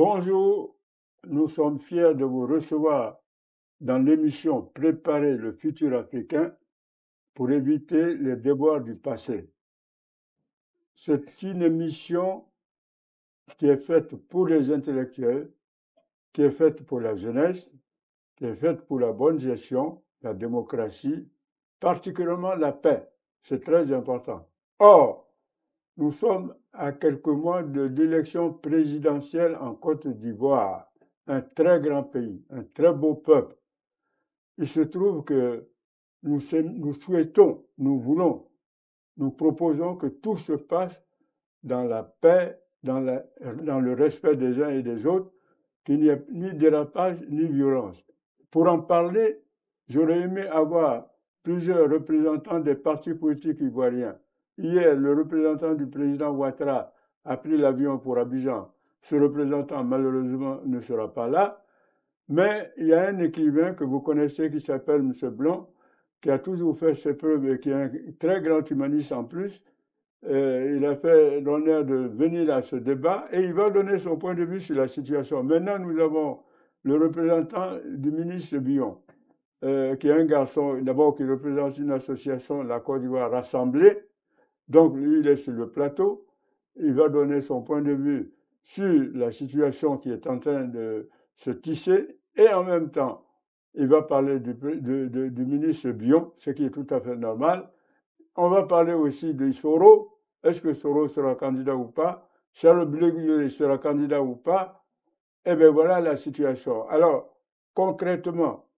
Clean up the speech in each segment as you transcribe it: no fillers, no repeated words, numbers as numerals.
Bonjour, nous sommes fiers de vous recevoir dans l'émission Préparer le futur africain pour éviter les déboires du passé. C'est une émission qui est faite pour les intellectuels, qui est faite pour la jeunesse, qui est faite pour la bonne gestion, la démocratie, particulièrement la paix. C'est très important. Or, nous sommes à quelques mois de l'élection présidentielle en Côte d'Ivoire, un très grand pays, un très beau peuple. Il se trouve que nous souhaitons, nous voulons, nous proposons que tout se passe dans la paix, dans le respect des uns et des autres, qu'il n'y ait ni dérapage ni violence. Pour en parler, j'aurais aimé avoir plusieurs représentants des partis politiques ivoiriens. Hier, le représentant du président Ouattara a pris l'avion pour Abidjan. Ce représentant, malheureusement, ne sera pas là. Mais il y a un écrivain que vous connaissez qui s'appelle M. Blanc, qui a toujours fait ses preuves et qui est un très grand humaniste en plus. Il a fait l'honneur de venir à ce débat et il va donner son point de vue sur la situation. Maintenant, nous avons le représentant du ministre Billon, qui est un garçon, d'abord qui représente une association, la Côte d'Ivoire Rassemblée. Donc, lui, il est sur le plateau. Il va donner son point de vue sur la situation qui est en train de se tisser et en même temps, il va parler du ministre Billon, ce qui est tout à fait normal. On va parler aussi de Soro. Est-ce que Soro sera candidat ou pas? Charles Blé sera candidat ou pas? Eh bien, voilà la situation. Alors, concrètement,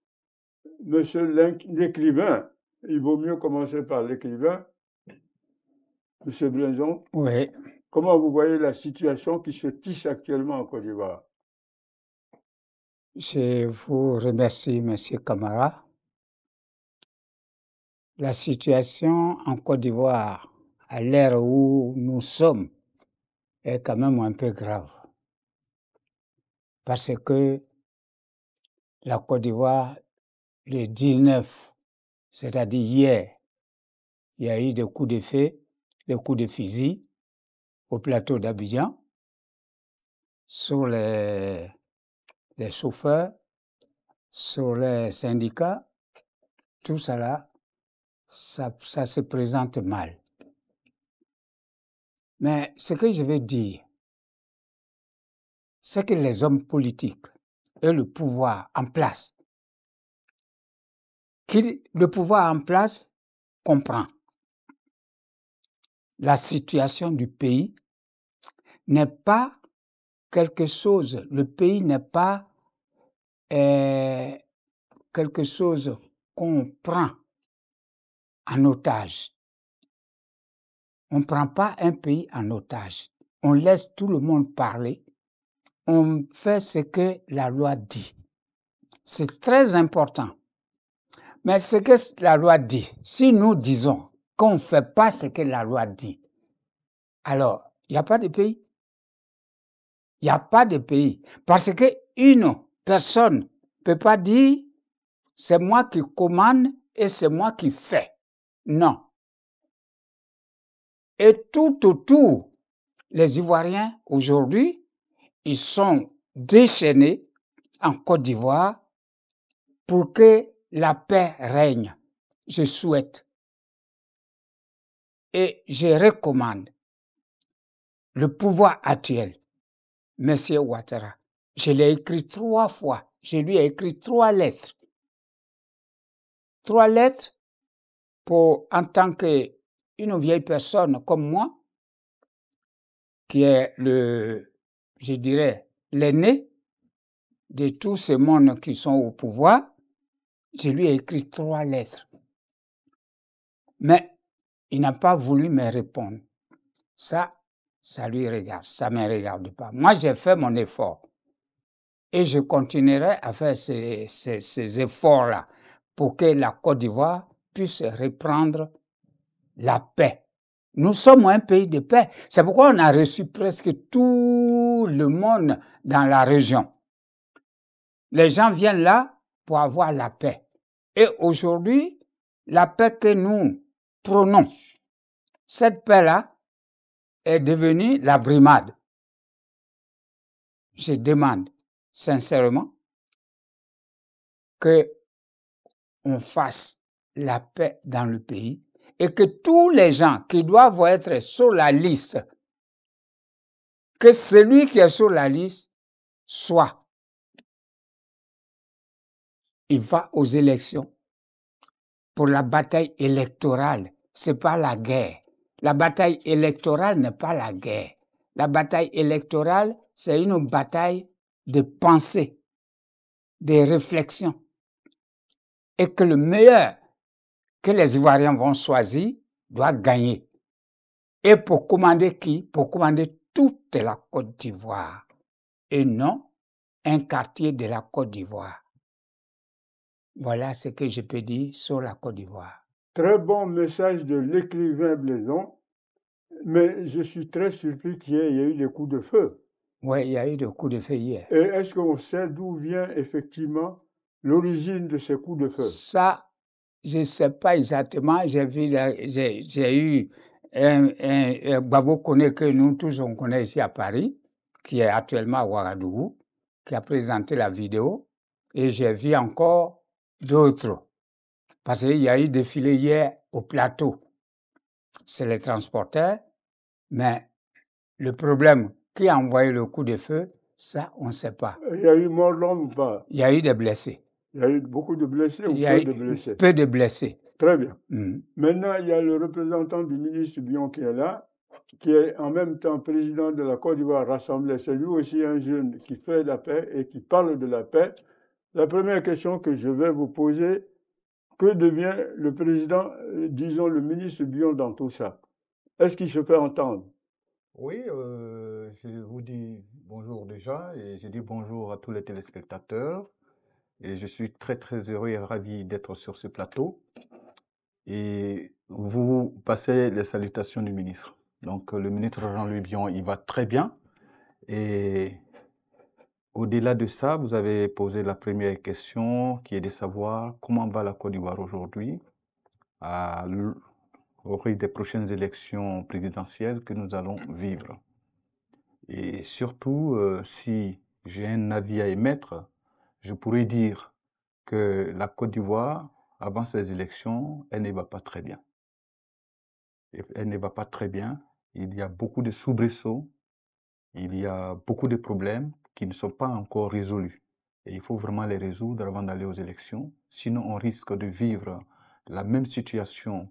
monsieur l'écrivain, il vaut mieux commencer par l'écrivain, monsieur Blinzon. Oui. Comment vous voyez la situation qui se tisse actuellement en Côte d'Ivoire? Je vous remercie, monsieur Camara. La situation en Côte d'Ivoire, à l'ère où nous sommes, est quand même un peu grave. Parce que la Côte d'Ivoire, le 19, c'est-à-dire hier, il y a eu des coups de feu, des coups de fusil au plateau d'Abidjan sur les chauffeurs, sur les syndicats. Tout cela, ça se présente mal. Mais ce que je veux dire, c'est que les hommes politiques et le pouvoir en place, le pouvoir en place comprend la situation du pays n'est pas quelque chose, le pays n'est pas quelque chose qu'on prend en otage. On ne prend pas un pays en otage. On laisse tout le monde parler. On fait ce que la loi dit. C'est très important. Mais ce que la loi dit, si nous disons qu'on ne fait pas ce que la loi dit, alors, il n'y a pas de pays. Il n'y a pas de pays. Parce qu'une personne ne peut pas dire c'est moi qui commande et c'est moi qui fais. Non. Et tout autour, les Ivoiriens, aujourd'hui, ils sont déchaînés en Côte d'Ivoire pour que la paix règne. Je souhaite et je recommande le pouvoir actuel, M. Ouattara. Je l'ai écrit 3 fois. Je lui ai écrit 3 lettres. 3 lettres pour, en tant qu'une vieille personne comme moi, qui est je dirais, l'aîné de tous ces mondes qui sont au pouvoir, je lui ai écrit 3 lettres. Mais il n'a pas voulu me répondre. Ça lui regarde, ça ne me regarde pas. Moi, j'ai fait mon effort. Et je continuerai à faire ces efforts-là pour que la Côte d'Ivoire puisse reprendre la paix. Nous sommes un pays de paix. C'est pourquoi on a reçu presque tout le monde dans la région. Les gens viennent là pour avoir la paix. Et aujourd'hui, la paix que nous prônons, cette paix-là est devenue la brimade. je demande sincèrement que on fasse la paix dans le pays et que tous les gens qui doivent être sur la liste, que celui qui est sur la liste soit. Il va aux élections pour la bataille électorale. C'est pas la guerre. La bataille électorale n'est pas la guerre. La bataille électorale, c'est une bataille de pensée, de réflexion. Et que le meilleur que les Ivoiriens vont choisir doit gagner. Et pour commander qui? Pour commander toute la Côte d'Ivoire. Et non un quartier de la Côte d'Ivoire. Voilà ce que je peux dire sur la Côte d'Ivoire. Très bon message de l'écrivain Blaison, mais je suis très surpris qu'il y ait eu des coups de feu. Oui, il y a eu des coups de feu hier. Et est-ce qu'on sait d'où vient effectivement l'origine de ces coups de feu? Ça, je ne sais pas exactement. J'ai eu un Babo Koné que nous tous on connaît ici à Paris, qui est actuellement à Ouagadougou, qui a présenté la vidéo. Et j'ai vu encore d'autres. Parce qu'il y a eu défilé hier au plateau. C'est les transporteurs. Mais le problème, qui a envoyé le coup de feu, ça, on ne sait pas. Il y a eu mort d'homme ou pas? Il y a eu des blessés. Il y a eu beaucoup de blessés ou Il y a peu eu de blessés? peu de blessés. Très bien. Mhm. Maintenant, il y a le représentant du ministre Bion qui est là, qui est en même temps président de la Côte d'Ivoire Rassemblée. C'est lui aussi un jeune qui fait la paix et qui parle de la paix. La première question que je vais vous poser, que devient le président, disons le ministre Bion dans tout ça? Est-ce qu'il se fait entendre? Oui, je vous dis bonjour déjà et je dis bonjour à tous les téléspectateurs. Et je suis très très heureux et ravi d'être sur ce plateau. Et vous passez les salutations du ministre. Donc le ministre Jean-Louis Bion, il va très bien. Et au-delà de ça, vous avez posé la première question qui est de savoir comment va la Côte d'Ivoire aujourd'hui au rythme des prochaines élections présidentielles que nous allons vivre. Et surtout, si j'ai un avis à émettre, je pourrais dire que la Côte d'Ivoire, avant ces élections, elle ne va pas très bien. Elle ne va pas très bien. Il y a beaucoup de soubresauts, il y a beaucoup de problèmes qui ne sont pas encore résolus. Et il faut vraiment les résoudre avant d'aller aux élections. Sinon, on risque de vivre la même situation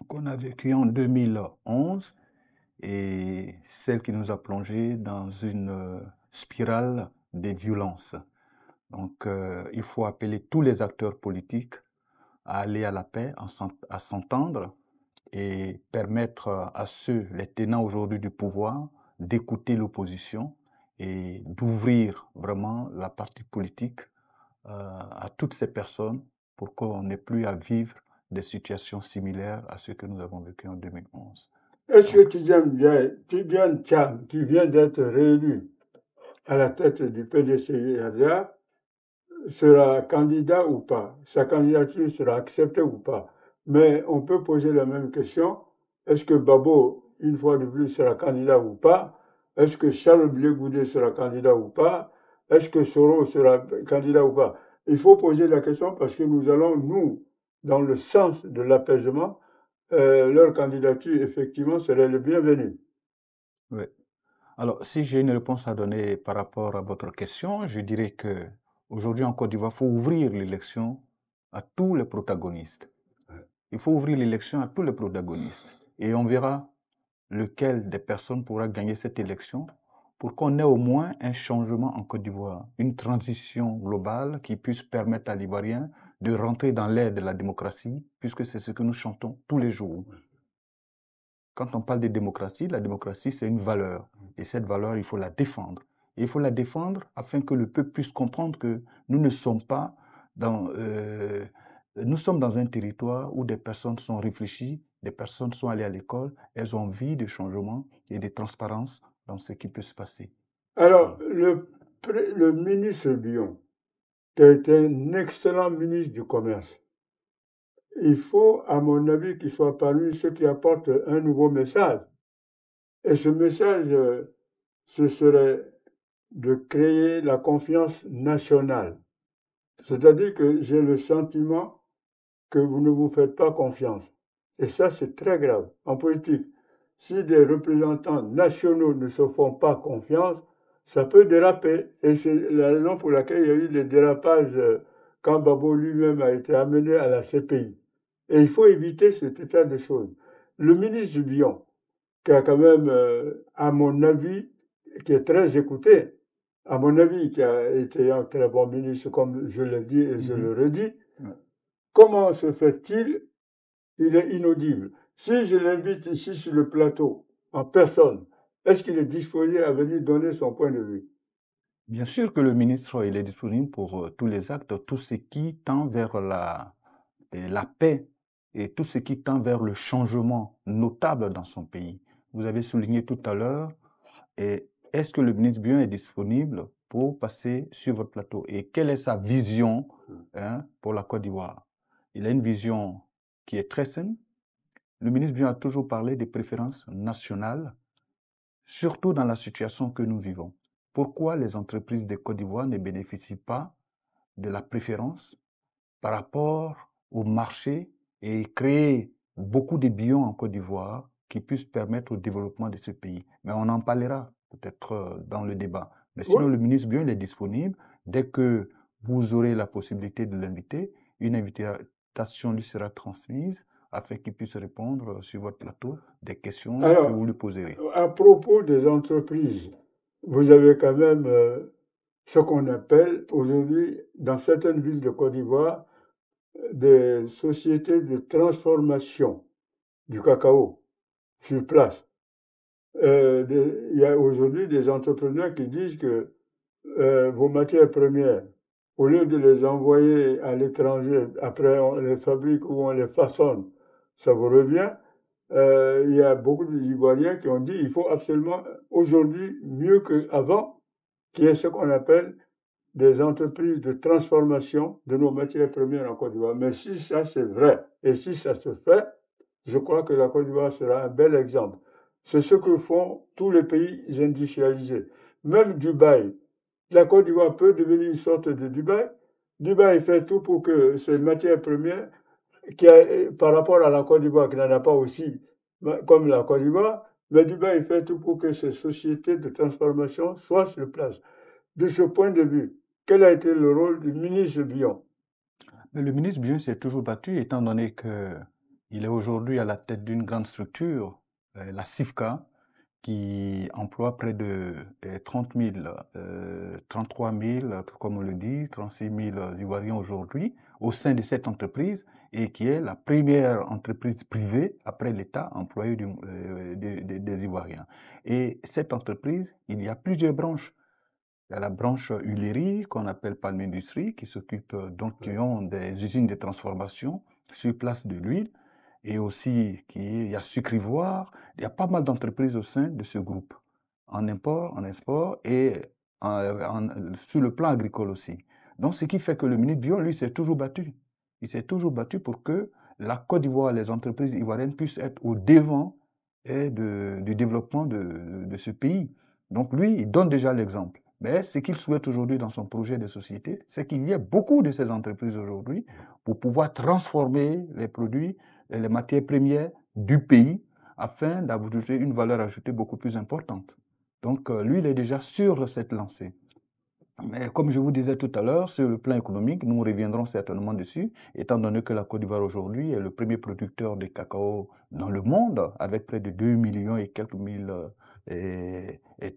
qu'on a vécue en 2011 et celle qui nous a plongé dans une spirale des violences. Donc, il faut appeler tous les acteurs politiques à aller à la paix, à s'entendre et permettre à ceux, les tenants aujourd'hui du pouvoir, d'écouter l'opposition et d'ouvrir vraiment la partie politique à toutes ces personnes pour qu'on n'ait plus à vivre des situations similaires à ce que nous avons vécu en 2011. Est-ce que Tidjane Thiam, qui vient d'être réélu à la tête du PDCIRDA, sera candidat ou pas? Sa candidature sera acceptée ou pas? Mais on peut poser la même question. Est-ce que Babo, une fois de plus, sera candidat ou pas? Est-ce que Charles Blé Goudé sera candidat ou pas? Est-ce que Soro sera candidat ou pas? Il faut poser la question parce que nous allons, nous, dans le sens de l'apaisement, leur candidature, effectivement, serait le bienvenu. Oui. Alors, si j'ai une réponse à donner par rapport à votre question, je dirais que aujourd'hui en Côte d'Ivoire, il faut ouvrir l'élection à tous les protagonistes. Il faut ouvrir l'élection à tous les protagonistes. Et on verra lequel des personnes pourra gagner cette élection pour qu'on ait au moins un changement en Côte d'Ivoire, une transition globale qui puisse permettre à l'Ivoirien de rentrer dans l'ère de la démocratie, puisque c'est ce que nous chantons tous les jours. Quand on parle de démocratie, la démocratie, c'est une valeur. Et cette valeur, il faut la défendre. Et il faut la défendre afin que le peuple puisse comprendre que nous ne sommes pas dans... nous sommes dans un territoire où des personnes sont réfléchies, des personnes sont allées à l'école, elles ont envie de changement et de transparence dans ce qui peut se passer. Alors, le ministre Bion, qui a été un excellent ministre du Commerce, il faut, à mon avis, qu'il soit parmi ceux qui apportent un nouveau message. Et ce message, ce serait de créer la confiance nationale. C'est-à-dire que j'ai le sentiment que vous ne vous faites pas confiance. Et ça, c'est très grave. En politique, si des représentants nationaux ne se font pas confiance, ça peut déraper. Et c'est la raison pour laquelle il y a eu des dérapages quand Gbagbo lui-même a été amené à la CPI. Et il faut éviter cet état de choses. Le ministre Bion, qui a quand même, à mon avis, qui est très écouté, à mon avis, qui a été un très bon ministre, comme je l'ai dit et je le redis, comment se fait-il? Il est inaudible. Si je l'invite ici sur le plateau, en personne, est-ce qu'il est disposé à venir donner son point de vue? Bien sûr que le ministre il est disponible pour tous les actes, tout ce qui tend vers la paix et tout ce qui tend vers le changement notable dans son pays. Vous avez souligné tout à l'heure, est-ce que le ministre Bion est disponible pour passer sur votre plateau? Et quelle est sa vision pour la Côte d'Ivoire? Il a une vision qui est très saine. Le ministre Bion a toujours parlé des préférences nationales, surtout dans la situation que nous vivons. Pourquoi les entreprises de Côte d'Ivoire ne bénéficient pas de la préférence par rapport au marché et créer beaucoup de biens en Côte d'Ivoire qui puissent permettre au développement de ce pays? Mais on en parlera peut-être dans le débat. Mais sinon, le ministre Bion il est disponible. Dès que vous aurez la possibilité de l'inviter, une invitation lui sera transmise afin qu'il puisse répondre sur votre plateau des questions que vous lui poserez. À propos des entreprises, vous avez quand même ce qu'on appelle aujourd'hui, dans certaines villes de Côte d'Ivoire, des sociétés de transformation du cacao sur place. Il y a aujourd'hui des entrepreneurs qui disent que vos matières premières, au lieu de les envoyer à l'étranger, après on les fabrique ou on les façonne, ça vous revient. Il y a beaucoup d'Ivoiriens qui ont dit qu'il faut absolument, aujourd'hui, mieux qu'avant, qu'il y ait ce qu'on appelle des entreprises de transformation de nos matières premières en Côte d'Ivoire. Mais si ça c'est vrai, et si ça se fait, je crois que la Côte d'Ivoire sera un bel exemple. C'est ce que font tous les pays industrialisés. Même Dubaï. La Côte d'Ivoire peut devenir une sorte de Dubaï. Dubaï fait tout pour que ces matières premières, par rapport à la Côte d'Ivoire, qui n'en a pas aussi comme la Côte d'Ivoire, mais Dubaï fait tout pour que ces sociétés de transformation soient sur place. De ce point de vue, quel a été le rôle du ministre Bion? Le ministre Bion s'est toujours battu, étant donné qu'il est aujourd'hui à la tête d'une grande structure, la CIFCA, qui emploie près de 30 000, 33 000, comme on le dit, 36 000 Ivoiriens aujourd'hui, au sein de cette entreprise, et qui est la première entreprise privée, après l'État, à employer des Ivoiriens. Et cette entreprise, il y a plusieurs branches. Il y a la branche huilerie, qu'on appelle Palme Industrie, qui s'occupe donc des usines de transformation sur place de l'huile. Et aussi, il y a Sucrivoire, il y a pas mal d'entreprises au sein de ce groupe, en import, en export et sur le plan agricole aussi. Donc, ce qui fait que le ministre Bion, lui, s'est toujours battu. Il s'est toujours battu pour que la Côte d'Ivoire, les entreprises ivoiriennes puissent être au devant du développement de ce pays. Donc, lui, il donne déjà l'exemple. Mais ce qu'il souhaite aujourd'hui dans son projet de société, c'est qu'il y ait beaucoup de ces entreprises aujourd'hui pour pouvoir transformer les produits et les matières premières du pays afin d'ajouter une valeur ajoutée beaucoup plus importante. Donc, lui, il est déjà sur cette lancée. Mais comme je vous disais tout à l'heure, sur le plan économique, nous reviendrons certainement dessus, étant donné que la Côte d'Ivoire aujourd'hui est le premier producteur de cacao dans le monde, avec près de 2 millions et quelques mille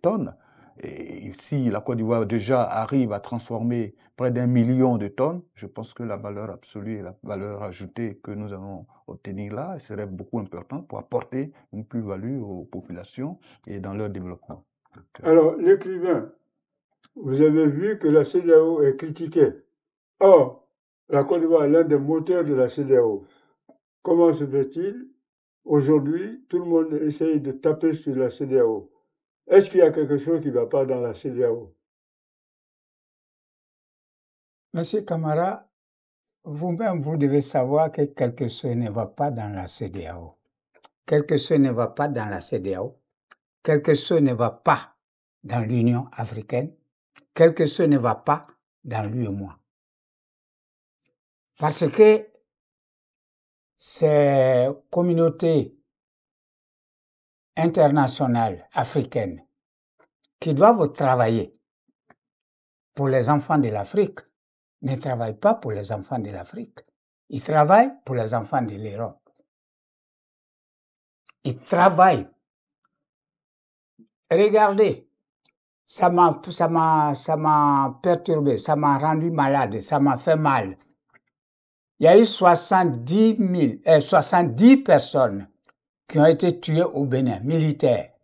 tonnes. Et si la Côte d'Ivoire déjà arrive à transformer près d'1 million de tonnes, je pense que la valeur absolue et la valeur ajoutée que nous allons obtenir là serait beaucoup importante pour apporter une plus-value aux populations et dans leur développement. Alors, l'écrivain, vous avez vu que la CEDEAO est critiquée. Or, la Côte d'Ivoire est l'un des moteurs de la CEDEAO. Comment se fait-il? Aujourd'hui, tout le monde essaye de taper sur la CEDEAO. Est-ce qu'il y a quelque chose qui ne va pas dans la CEDEAO? Monsieur Camara, vous-même, vous devez savoir que quelque chose ne va pas dans la CEDEAO. Quelque chose ne va pas dans la CEDEAO. Quelque chose ne va pas dans l'Union africaine. quelque chose ne va pas dans lui et moi. Parce que ces communautés internationales africaines qui doivent travailler pour les enfants de l'Afrique ne travaillent pas pour les enfants de l'Afrique. Ils travaillent pour les enfants de l'Europe. Ils travaillent. Regardez, ça m'a perturbé, ça m'a rendu malade, ça m'a fait mal. Il y a eu 70 personnes qui ont été tuées au Bénin, militaires,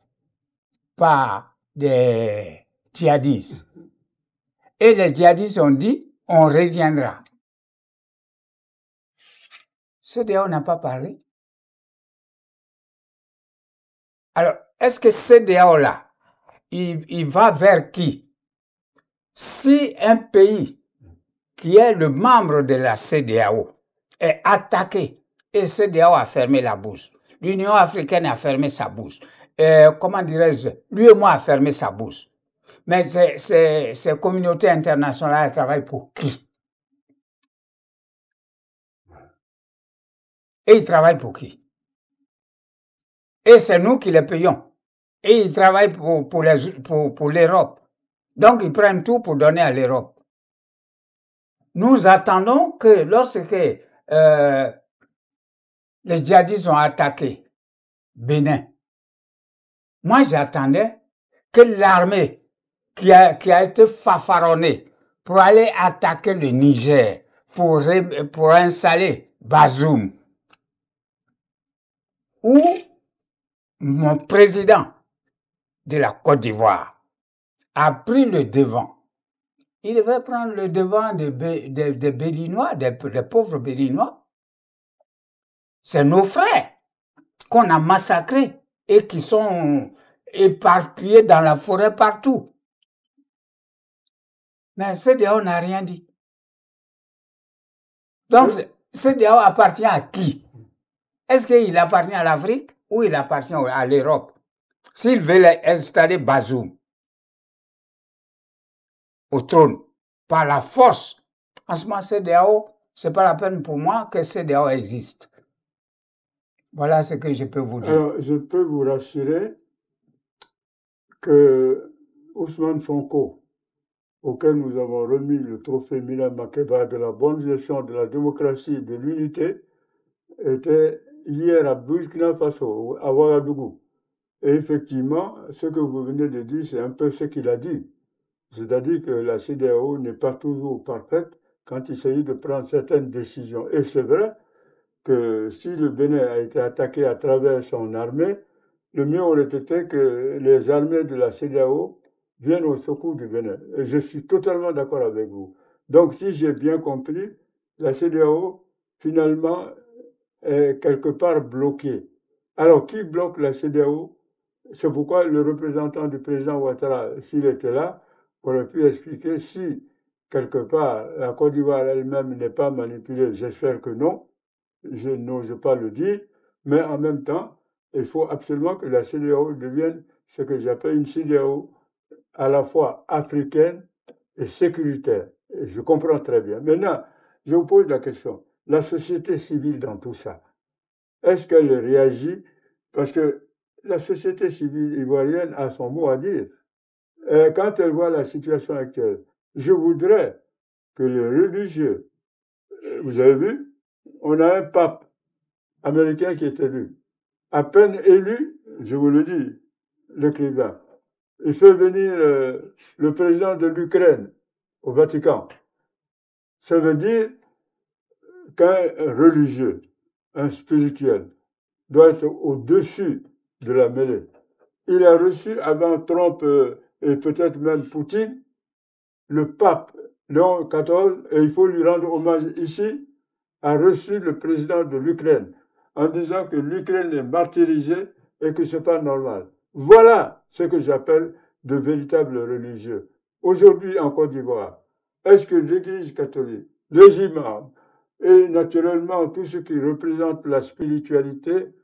par des djihadistes. Et les djihadistes ont dit, on reviendra. CEDEAO n'a pas parlé. Alors, est-ce que CEDEAO-là, il va vers qui? Si un pays qui est le membre de la CEDEAO est attaqué et CEDEAO a fermé la bouche, l'Union africaine a fermé sa bouche, comment dirais-je, l'UEMOA a fermé sa bouche. Mais ces communautés internationales travaillent pour qui? Et ils travaillent pour qui? Et c'est nous qui les payons. Et ils travaillent pour l'Europe. Donc ils prennent tout pour donner à l'Europe. Nous attendons que lorsque les djihadistes ont attaqué Bénin, moi j'attendais que l'armée qui a été fanfaronnée pour aller attaquer le Niger, pour installer Bazoum, ou mon président de la Côte d'Ivoire a pris le devant. Il devait prendre le devant des Béninois, des pauvres Béninois. C'est nos frères qu'on a massacrés et qui sont éparpillés dans la forêt partout. Mais CEDEAO n'a rien dit. Donc, CEDEAO appartient à qui? Est-ce qu'il appartient à l'Afrique ou il appartient à l'Europe? S'il veut installer Bazoum au trône par la force, en ce moment, CEDEAO, c'est pas la peine pour moi que CEDEAO existe. Voilà ce que je peux vous dire. Alors, je peux vous rassurer que Ousmane Sonko, auquel nous avons remis le trophée Milan Makeba de la bonne gestion de la démocratie et de l'unité, était hier à Burkina Faso, à Ouagadougou. Et effectivement, ce que vous venez de dire, c'est un peu ce qu'il a dit. C'est-à-dire que la CEDEAO n'est pas toujours parfaite quand il s'agit de prendre certaines décisions. Et c'est vrai que si le Bénin a été attaqué à travers son armée, le mieux aurait été que les armées de la CEDEAO viennent au secours du Bénin. Et je suis totalement d'accord avec vous. Donc, si j'ai bien compris, la CEDEAO, finalement, est quelque part bloquée. Alors, qui bloque la CEDEAO? C'est pourquoi le représentant du président Ouattara, s'il était là, aurait pu expliquer si, quelque part, la Côte d'Ivoire elle-même n'est pas manipulée. J'espère que non. Je n'ose pas le dire. Mais en même temps, il faut absolument que la CEDEAO devienne ce que j'appelle une CEDEAO à la fois africaine et sécuritaire. Et je comprends très bien. Maintenant, je vous pose la question. La société civile dans tout ça, est-ce qu'elle réagit? Parce que la société civile ivoirienne a son mot à dire. Quand elle voit la situation actuelle, je voudrais que les religieux, vous avez vu, on a un pape américain qui est élu. À peine élu, je vous le dis, l'écrivain, il fait venir le président de l'Ukraine au Vatican. Ça veut dire qu'un religieux, un spirituel, doit être au-dessus de la mêlée. Il a reçu avant Trump et peut-être même Poutine, le pape Léon XIV, et il faut lui rendre hommage ici, a reçu le président de l'Ukraine en disant que l'Ukraine est martyrisée et que ce n'est pas normal. Voilà ce que j'appelle de véritables religieux. Aujourd'hui en Côte d'Ivoire, est-ce que l'Église catholique, les imams et naturellement tous ceux qui représentent la spiritualité,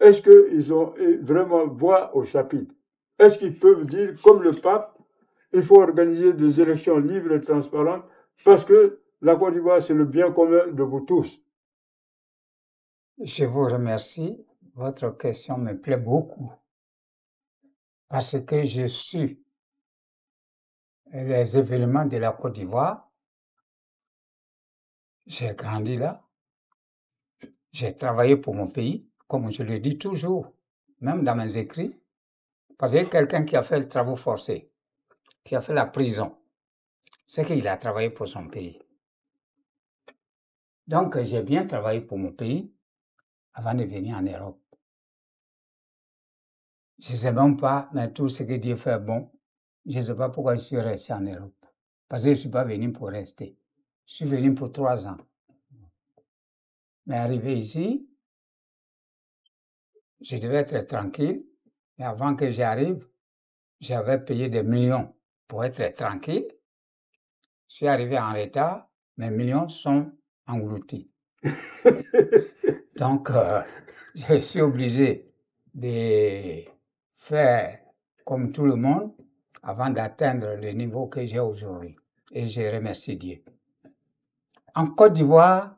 est-ce qu'ils ont vraiment voix au chapitre? Est-ce qu'ils peuvent dire, comme le pape, il faut organiser des élections libres et transparentes parce que la Côte d'Ivoire, c'est le bien commun de vous tous. Je vous remercie. Votre question me plaît beaucoup parce que je suis les événements de la Côte d'Ivoire. J'ai grandi là. J'ai travaillé pour mon pays, comme je le dis toujours, même dans mes écrits. Parce que quelqu'un qui a fait le travail forcé, qui a fait la prison, c'est qu'il a travaillé pour son pays. Donc, j'ai bien travaillé pour mon pays avant de venir en Europe. Je ne sais même pas, mais tout ce que Dieu fait bon, je ne sais pas pourquoi je suis resté en Europe. Parce que je ne suis pas venu pour rester. Je suis venu pour 3 ans. Mais arrivé ici, je devais être tranquille. Mais avant que j'arrive, j'avais payé des millions pour être tranquille. Je suis arrivé en retard, mes millions sont engloutis. Donc, je suis obligé de faire comme tout le monde avant d'atteindre le niveau que j'ai aujourd'hui. Et je remercie Dieu. En Côte d'Ivoire,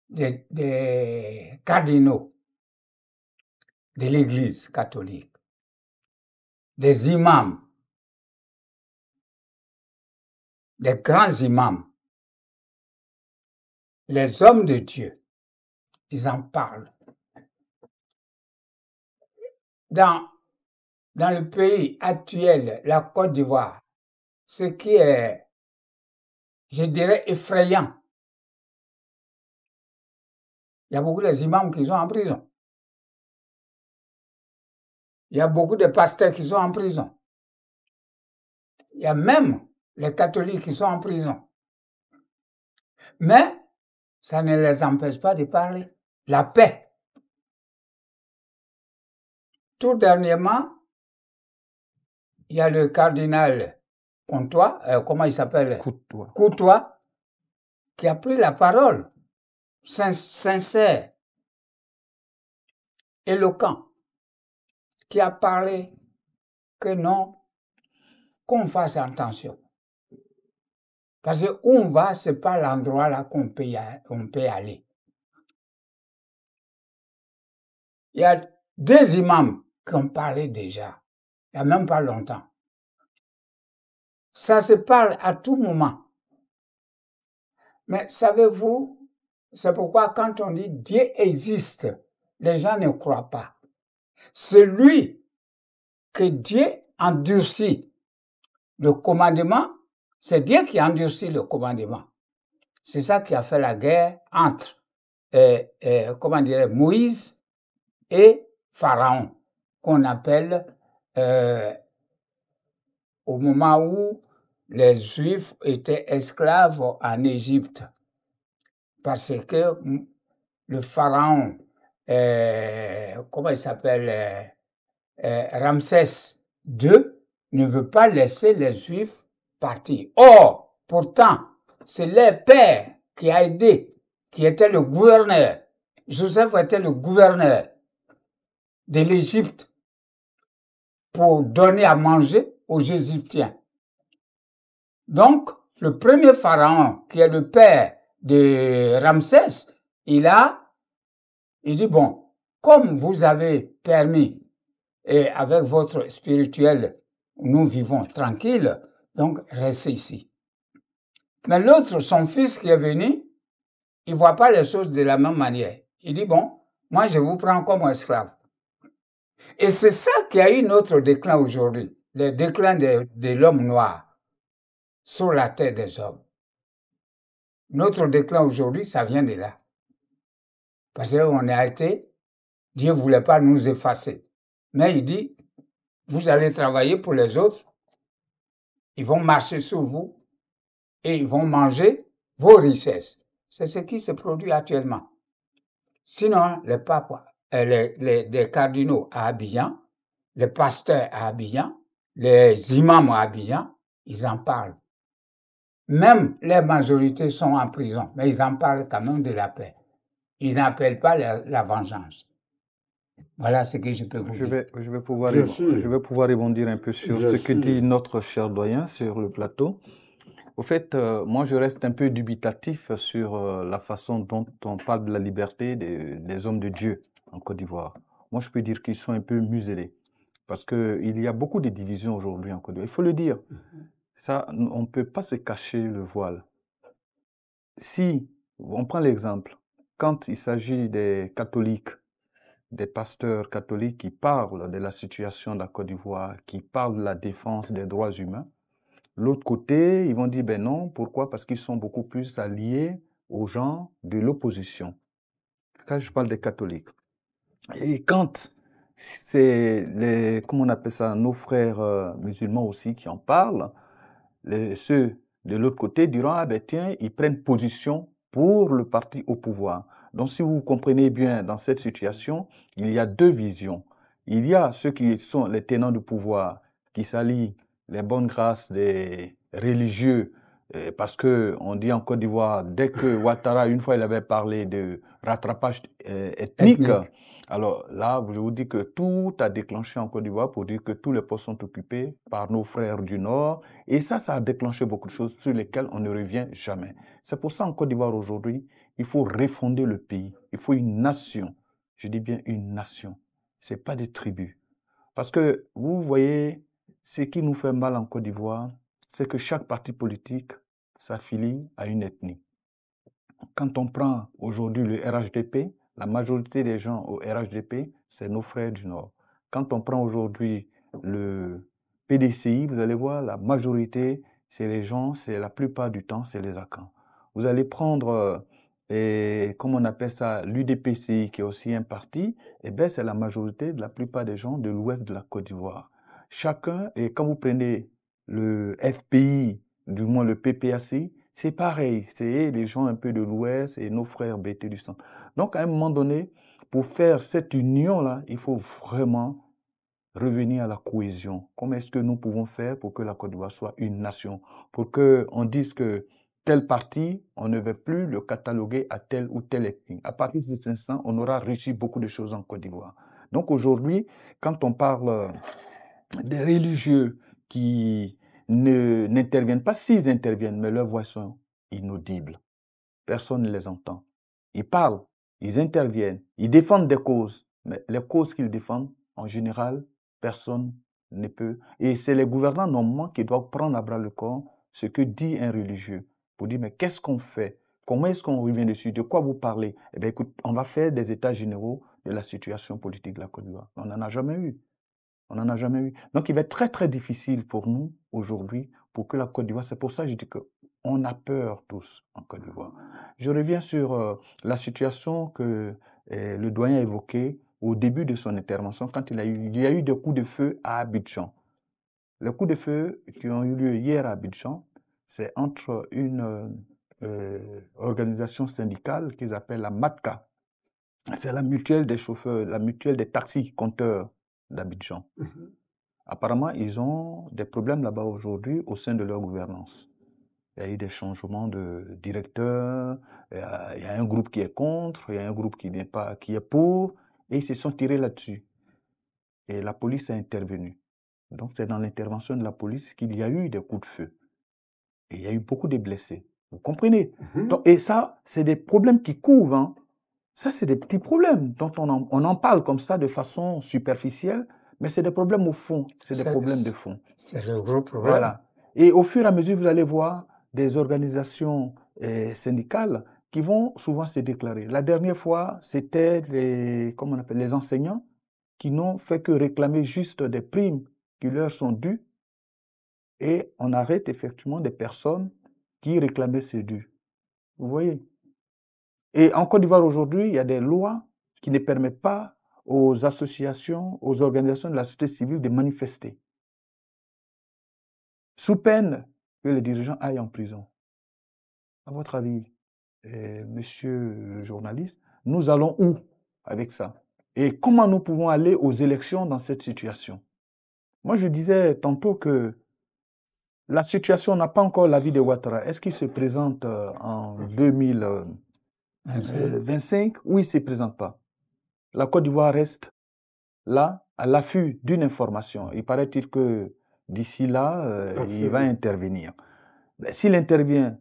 des cardinaux de l'Église catholique, des imams, des grands imams, les hommes de Dieu, ils en parlent. Dans le pays actuel, la Côte d'Ivoire, ce qui est, je dirais, effrayant, il y a beaucoup d'imams qui sont en prison. Il y a beaucoup de pasteurs qui sont en prison. Il y a même les catholiques qui sont en prison. Mais ça ne les empêche pas de parler. La paix. Tout dernièrement, il y a le cardinal comment il s'appelle? Courtois, qui a pris la parole, sincère, éloquent, qui a parlé que non, qu'on fasse attention. Parce que où on va, c'est pas l'endroit là qu'on peut aller. Il y a 2 imams qui ont parlé déjà, il n'y a même pas longtemps. Ça se parle à tout moment. Mais savez-vous, c'est pourquoi quand on dit Dieu existe, les gens ne croient pas. Celui que Dieu endurcit le commandement, c'est Dieu qui endurcit le commandement. C'est ça qui a fait la guerre entre Moïse et Pharaon, qu'on appelle au moment où les Juifs étaient esclaves en Égypte. Parce que le Pharaon, comment il s'appelle, Ramsès II, ne veut pas laisser les Juifs partir. Or, pourtant, c'est leur père qui a aidé, qui était le gouverneur. Joseph était le gouverneur de l'Égypte pour donner à manger aux Égyptiens. Donc, le premier pharaon, qui est le père de Ramsès, il dit, bon, comme vous avez permis, et avec votre spirituel, nous vivons tranquille, donc restez ici. Mais l'autre, son fils qui est venu, il voit pas les choses de la même manière. Il dit, bon, moi je vous prends comme esclave. Et c'est ça qui a eu notre déclin aujourd'hui, le déclin de l'homme noir sur la terre des hommes. Notre déclin aujourd'hui, ça vient de là. Parce qu'on a été, Dieu voulait pas nous effacer. Mais il dit, vous allez travailler pour les autres, ils vont marcher sur vous et ils vont manger vos richesses. C'est ce qui se produit actuellement. Sinon, les papes, les cardinaux à Abidjan, les pasteurs à Abidjan, les imams à Abidjan, ils en parlent. Même les majorités sont en prison, mais ils en parlent quand même de la paix. Ils n'appellent pas la vengeance. Voilà ce que je peux vous dire. Je vais pouvoir Bien sûr. je vais pouvoir rebondir un peu sur Bien ce que sûr. dit notre cher doyen sur le plateau. Au fait, moi, je reste un peu dubitatif sur la façon dont on parle de la liberté des hommes de Dieu en Côte d'Ivoire. Moi, je peux dire qu'ils sont un peu muselés parce qu'il y a beaucoup de divisions aujourd'hui en Côte d'Ivoire. Il faut le dire. Ça, on ne peut pas se cacher le voile. Si on prend l'exemple, quand il s'agit des catholiques, des pasteurs catholiques qui parlent de la situation de la Côte d'Ivoire, qui parlent de la défense des droits humains, l'autre côté, ils vont dire, ben non, pourquoi? Parce qu'ils sont beaucoup plus alliés aux gens de l'opposition. Quand je parle des catholiques. Et quand c'est comment on appelle ça, nos frères musulmans aussi qui en parlent, ceux de l'autre côté diront, ah ben tiens, ils prennent position pour le parti au pouvoir. Donc si vous comprenez bien, dans cette situation, il y a deux visions. Il y a ceux qui sont les tenants du pouvoir, qui s'allient les bonnes grâces des religieux, parce que on dit en Côte d'Ivoire, dès que Ouattara, une fois il avait parlé de rattrapage ethnique, alors là, je vous dis que tout a déclenché en Côte d'Ivoire pour dire que tous les postes sont occupés par nos frères du Nord. Et ça a déclenché beaucoup de choses sur lesquelles on ne revient jamais. C'est pour ça en Côte d'Ivoire aujourd'hui, il faut refonder le pays. Il faut une nation. Je dis bien une nation. Ce n'est pas des tribus. Parce que vous voyez, ce qui nous fait mal en Côte d'Ivoire, c'est que chaque parti politique s'affilie à une ethnie. Quand on prend aujourd'hui le RHDP, la majorité des gens au RHDP, c'est nos frères du Nord. Quand on prend aujourd'hui le PDCI, vous allez voir, la majorité, c'est les gens, c'est la plupart du temps, c'est les Akans. Vous allez prendre, comment on appelle ça, l'UDPCI, qui est aussi un parti, eh bien, c'est la majorité de la plupart des gens de l'ouest de la Côte d'Ivoire. Chacun, et quand vous prenez le FPI, du moins le PPAC, c'est pareil, c'est les gens un peu de l'Ouest et nos frères BT du centre. Donc, à un moment donné, pour faire cette union-là, il faut vraiment revenir à la cohésion. Comment est-ce que nous pouvons faire pour que la Côte d'Ivoire soit une nation? Pour qu'on dise que tel parti, on ne veut plus le cataloguer à tel ou tel ethnie. À partir de cet instant, on aura réussi beaucoup de choses en Côte d'Ivoire. Donc aujourd'hui, quand on parle des religieux qui n'interviennent pas, s'ils interviennent, mais leurs voix sont inaudibles. Personne ne les entend. Ils parlent, ils interviennent, ils défendent des causes, mais les causes qu'ils défendent, en général, personne ne peut. Et c'est les gouvernants normalement qui doivent prendre à bras le corps ce que dit un religieux, pour dire, mais qu'est-ce qu'on fait? Comment est-ce qu'on revient dessus? De quoi vous parlez? Eh bien, écoute, on va faire des états généraux de la situation politique de la Côte d'Ivoire. On n'en a jamais eu. On n'en a jamais eu. Donc, il va être très, très difficile pour nous, aujourd'hui, pour que la Côte d'Ivoire, c'est pour ça que je dis qu'on a peur tous en Côte d'Ivoire. Je reviens sur la situation que le doyen a évoquée au début de son intervention, quand il y a eu des coups de feu à Abidjan. Les coups de feu qui ont eu lieu hier à Abidjan, c'est entre une organisation syndicale qu'ils appellent la MATCA. C'est la mutuelle des chauffeurs, la mutuelle des taxis compteurs d'Abidjan. Apparemment, ils ont des problèmes là-bas aujourd'hui au sein de leur gouvernance. Il y a eu des changements de directeur, il y a un groupe qui est contre, il y a un groupe qui n'est pas, qui est pour, et ils se sont tirés là-dessus. Et la police a intervenu. Donc c'est dans l'intervention de la police qu'il y a eu des coups de feu. Et il y a eu beaucoup de blessés. Vous comprenez? Donc, et ça, c'est des problèmes qui couvrent. Hein. Ça, c'est des petits problèmes dont on en parle comme ça de façon superficielle, mais c'est des problèmes au fond. C'est des problèmes de fond. C'est le gros problème. Voilà. Et au fur et à mesure, vous allez voir des organisations syndicales qui vont souvent se déclarer. La dernière fois, c'était les enseignants qui n'ont fait que réclamer juste des primes qui leur sont dues. Et on arrête effectivement des personnes qui réclamaient ces dus. Vous voyez? Et en Côte d'Ivoire aujourd'hui, il y a des lois qui ne permettent pas aux associations, aux organisations de la société civile de manifester. Sous peine que les dirigeants aillent en prison. À votre avis, monsieur le journaliste, nous allons où avec ça? Et comment nous pouvons aller aux élections dans cette situation? Moi, je disais tantôt que la situation n'a pas encore l'avis de Ouattara. Est-ce qu'il se présente en 2025 ou il ne se présente pas? La Côte d'Ivoire reste là, à l'affût d'une information. Il paraît-il que d'ici là, il va intervenir. S'il intervient,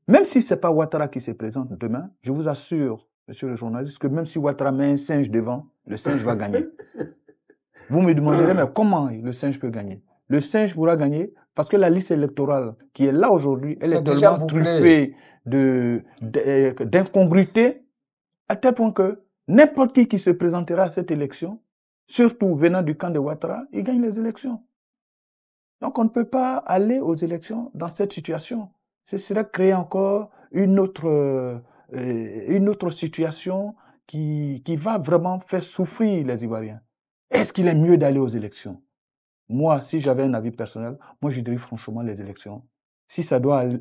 même si ce n'est pas Ouattara qui se présente demain, je vous assure, monsieur le journaliste, que même si Ouattara met un singe devant, le singe va gagner. Vous me demanderez, mais comment le singe peut gagner? Le singe pourra gagner parce que la liste électorale qui est là aujourd'hui, elle est tellement truffée d'incongruités, à tel point que n'importe qui se présentera à cette élection, surtout venant du camp de Ouattara, il gagne les élections. Donc on ne peut pas aller aux élections dans cette situation. Ce serait créer encore une autre situation qui va vraiment faire souffrir les Ivoiriens. Est-ce qu'il est mieux d'aller aux élections? Moi, si j'avais un avis personnel, moi je dirais franchement les élections. Si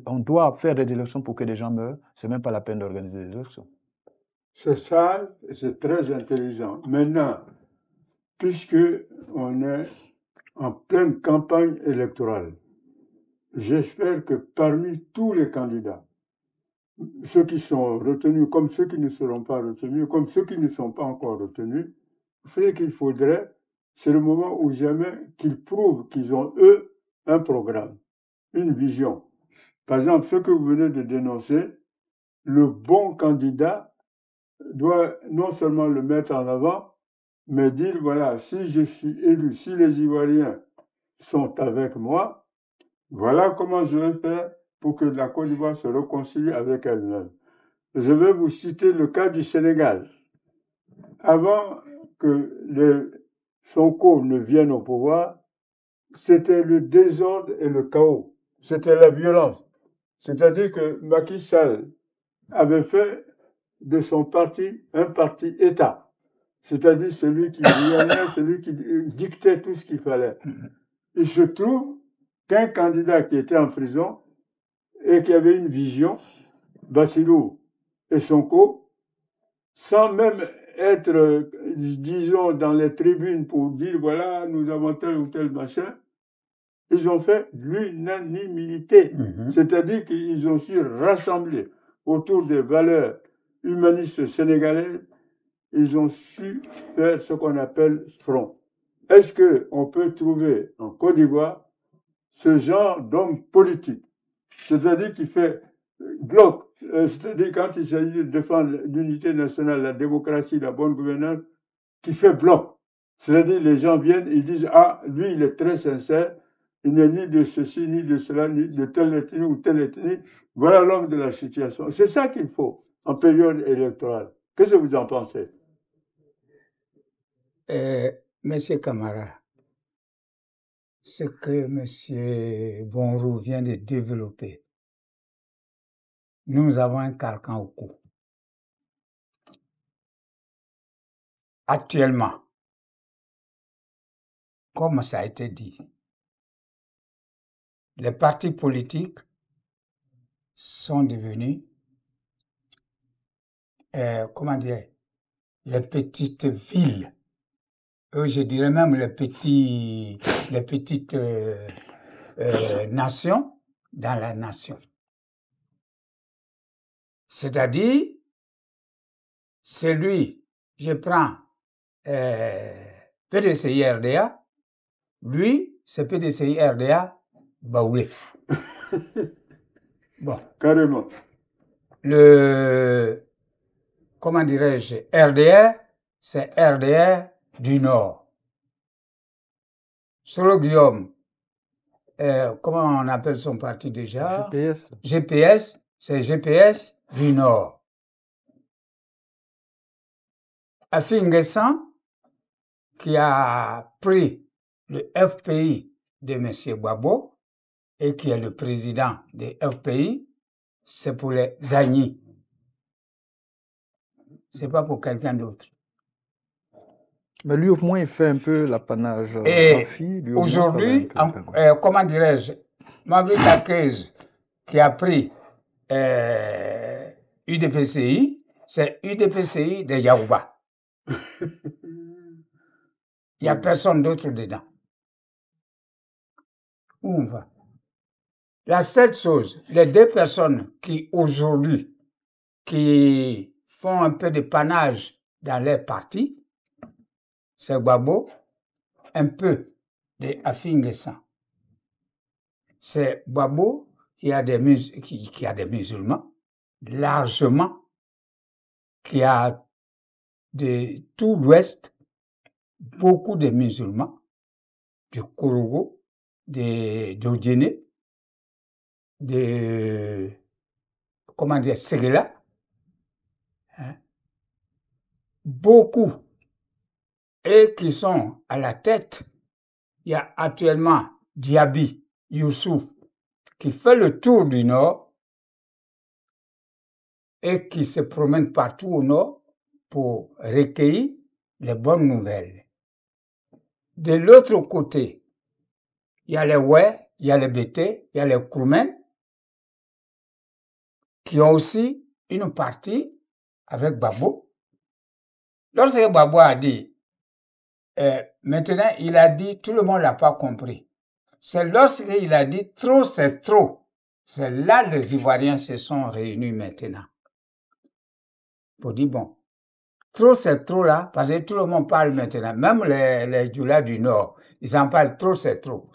on doit faire des élections pour que des gens meurent, c'est même pas la peine d'organiser des élections. C'est ça, c'est très intelligent. Maintenant, puisque on est en pleine campagne électorale, j'espère que parmi tous les candidats, ceux qui sont retenus comme ceux qui ne seront pas retenus, comme ceux qui ne sont pas encore retenus, ce qu'il faudrait, c'est le moment où jamais qu'ils prouvent qu'ils ont, eux, un programme, une vision. Par exemple, ce que vous venez de dénoncer, le bon candidat doit non seulement le mettre en avant, mais dire, voilà, si je suis élu, si les Ivoiriens sont avec moi, voilà comment je vais faire pour que la Côte d'Ivoire se réconcilie avec elle-même. Je vais vous citer le cas du Sénégal. Avant que les Sonko ne viennent au pouvoir, c'était le désordre et le chaos. C'était la violence. C'est-à-dire que Macky Sall avait fait de son parti un parti État. C'est-à-dire celui qui gouvernait, celui qui dictait tout ce qu'il fallait. Il se trouve qu'un candidat qui était en prison et qui avait une vision, Bassirou et Sonko, sans même être, disons, dans les tribunes pour dire, voilà, nous avons tel ou tel machin, ils ont fait l'unanimité. C'est-à-dire qu'ils ont su rassembler autour des valeurs humanistes sénégalaises, ils ont su faire ce qu'on appelle front. Est-ce qu'on peut trouver en Côte d'Ivoire ce genre d'homme politique, c'est-à-dire qui fait bloc, c'est-à-dire quand il s'agit de défendre l'unité nationale, la démocratie, la bonne gouvernance, qui fait bloc. C'est-à-dire les gens viennent, ils disent, ah, lui, il est très sincère, il n'est ni de ceci, ni de cela, ni de telle ethnie ou telle ethnie. Voilà l'homme de la situation. C'est ça qu'il faut en période électorale. Qu'est-ce que vous en pensez? Monsieur Camara, ce que Monsieur Bonrou vient de développer, nous avons un carcan au cou. Actuellement, comme ça a été dit, les partis politiques sont devenus, comment dire, les petites villes. Je dirais même les petites nations dans la nation. C'est-à-dire, celui, je prends PDCI-RDA, lui, c'est PDCI-RDA Baoulé. Bon. Carrément. Comment dirais-je, RDR, c'est RDR du Nord. Solo Guillaume, comment on appelle son parti déjà? GPS. GPS, c'est GPS du Nord. Afinguessan, qui a pris le FPI de M. Gbagbo et qui est le président des FPI, c'est pour les Agnis. C'est pas pour quelqu'un d'autre. Mais lui, au moins, il fait un peu l'apanage. Et aujourd'hui, comment dirais-je, Mabri Takez, qui a pris UDPCI, c'est UDPCI de Yaouba. Il n'y a personne d'autre dedans. Où on va? La seule chose, les deux personnes qui aujourd'hui, qui font un peu de panache dans leur parti, c'est Gbagbo un peu de Afinghan. C'est Babo qui a des musulmans, largement, qui a de tout l'Ouest beaucoup de musulmans, du Korogo, d'Odjene, de comment dire, Ségela, hein, beaucoup, et qui sont à la tête. Il y a actuellement Diaby Youssouf qui fait le tour du Nord et qui se promène partout au Nord pour recueillir les bonnes nouvelles. De l'autre côté, il y a les Oué, il y a les Bété, il y a les Kroumen qui ont aussi une partie avec Babo. Lorsque Babo a dit, maintenant il a dit, tout le monde l'a pas compris. C'est lorsqu'il a dit trop c'est trop. C'est là que les Ivoiriens se sont réunis maintenant. Pour dire bon, trop c'est trop là, parce que tout le monde parle maintenant. Même les Djoula du Nord, ils en parlent trop c'est trop.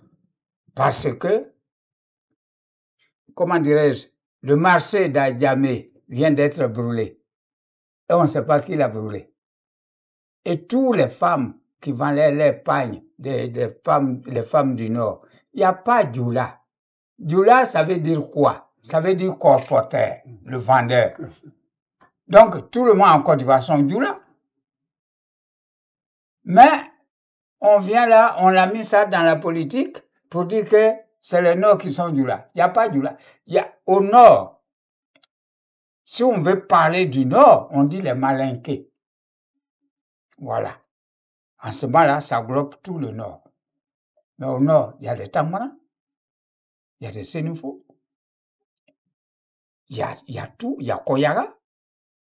Parce que, comment dirais-je, le marché d'Adjamé vient d'être brûlé. Et on ne sait pas qui l'a brûlé. Et toutes les femmes qui vendaient les pagnes, les femmes du Nord, il n'y a pas Djoula. Djoula, ça veut dire quoi? Ça veut dire colporteur, le vendeur. Donc, tout le monde en Côte d'Ivoire sont Djoula. Mais, on vient là, on a mis ça dans la politique pour dire que c'est les Nord qui sont Djoula. Il n'y a pas Djoula. Il y a au Nord. Si on veut parler du Nord, on dit les Malinqués. Voilà. En ce moment-là, ça englobe tout le Nord. Mais au Nord, il y a les Tangmara, il y a des Sénoufo, il y a tout, il y a Koyara,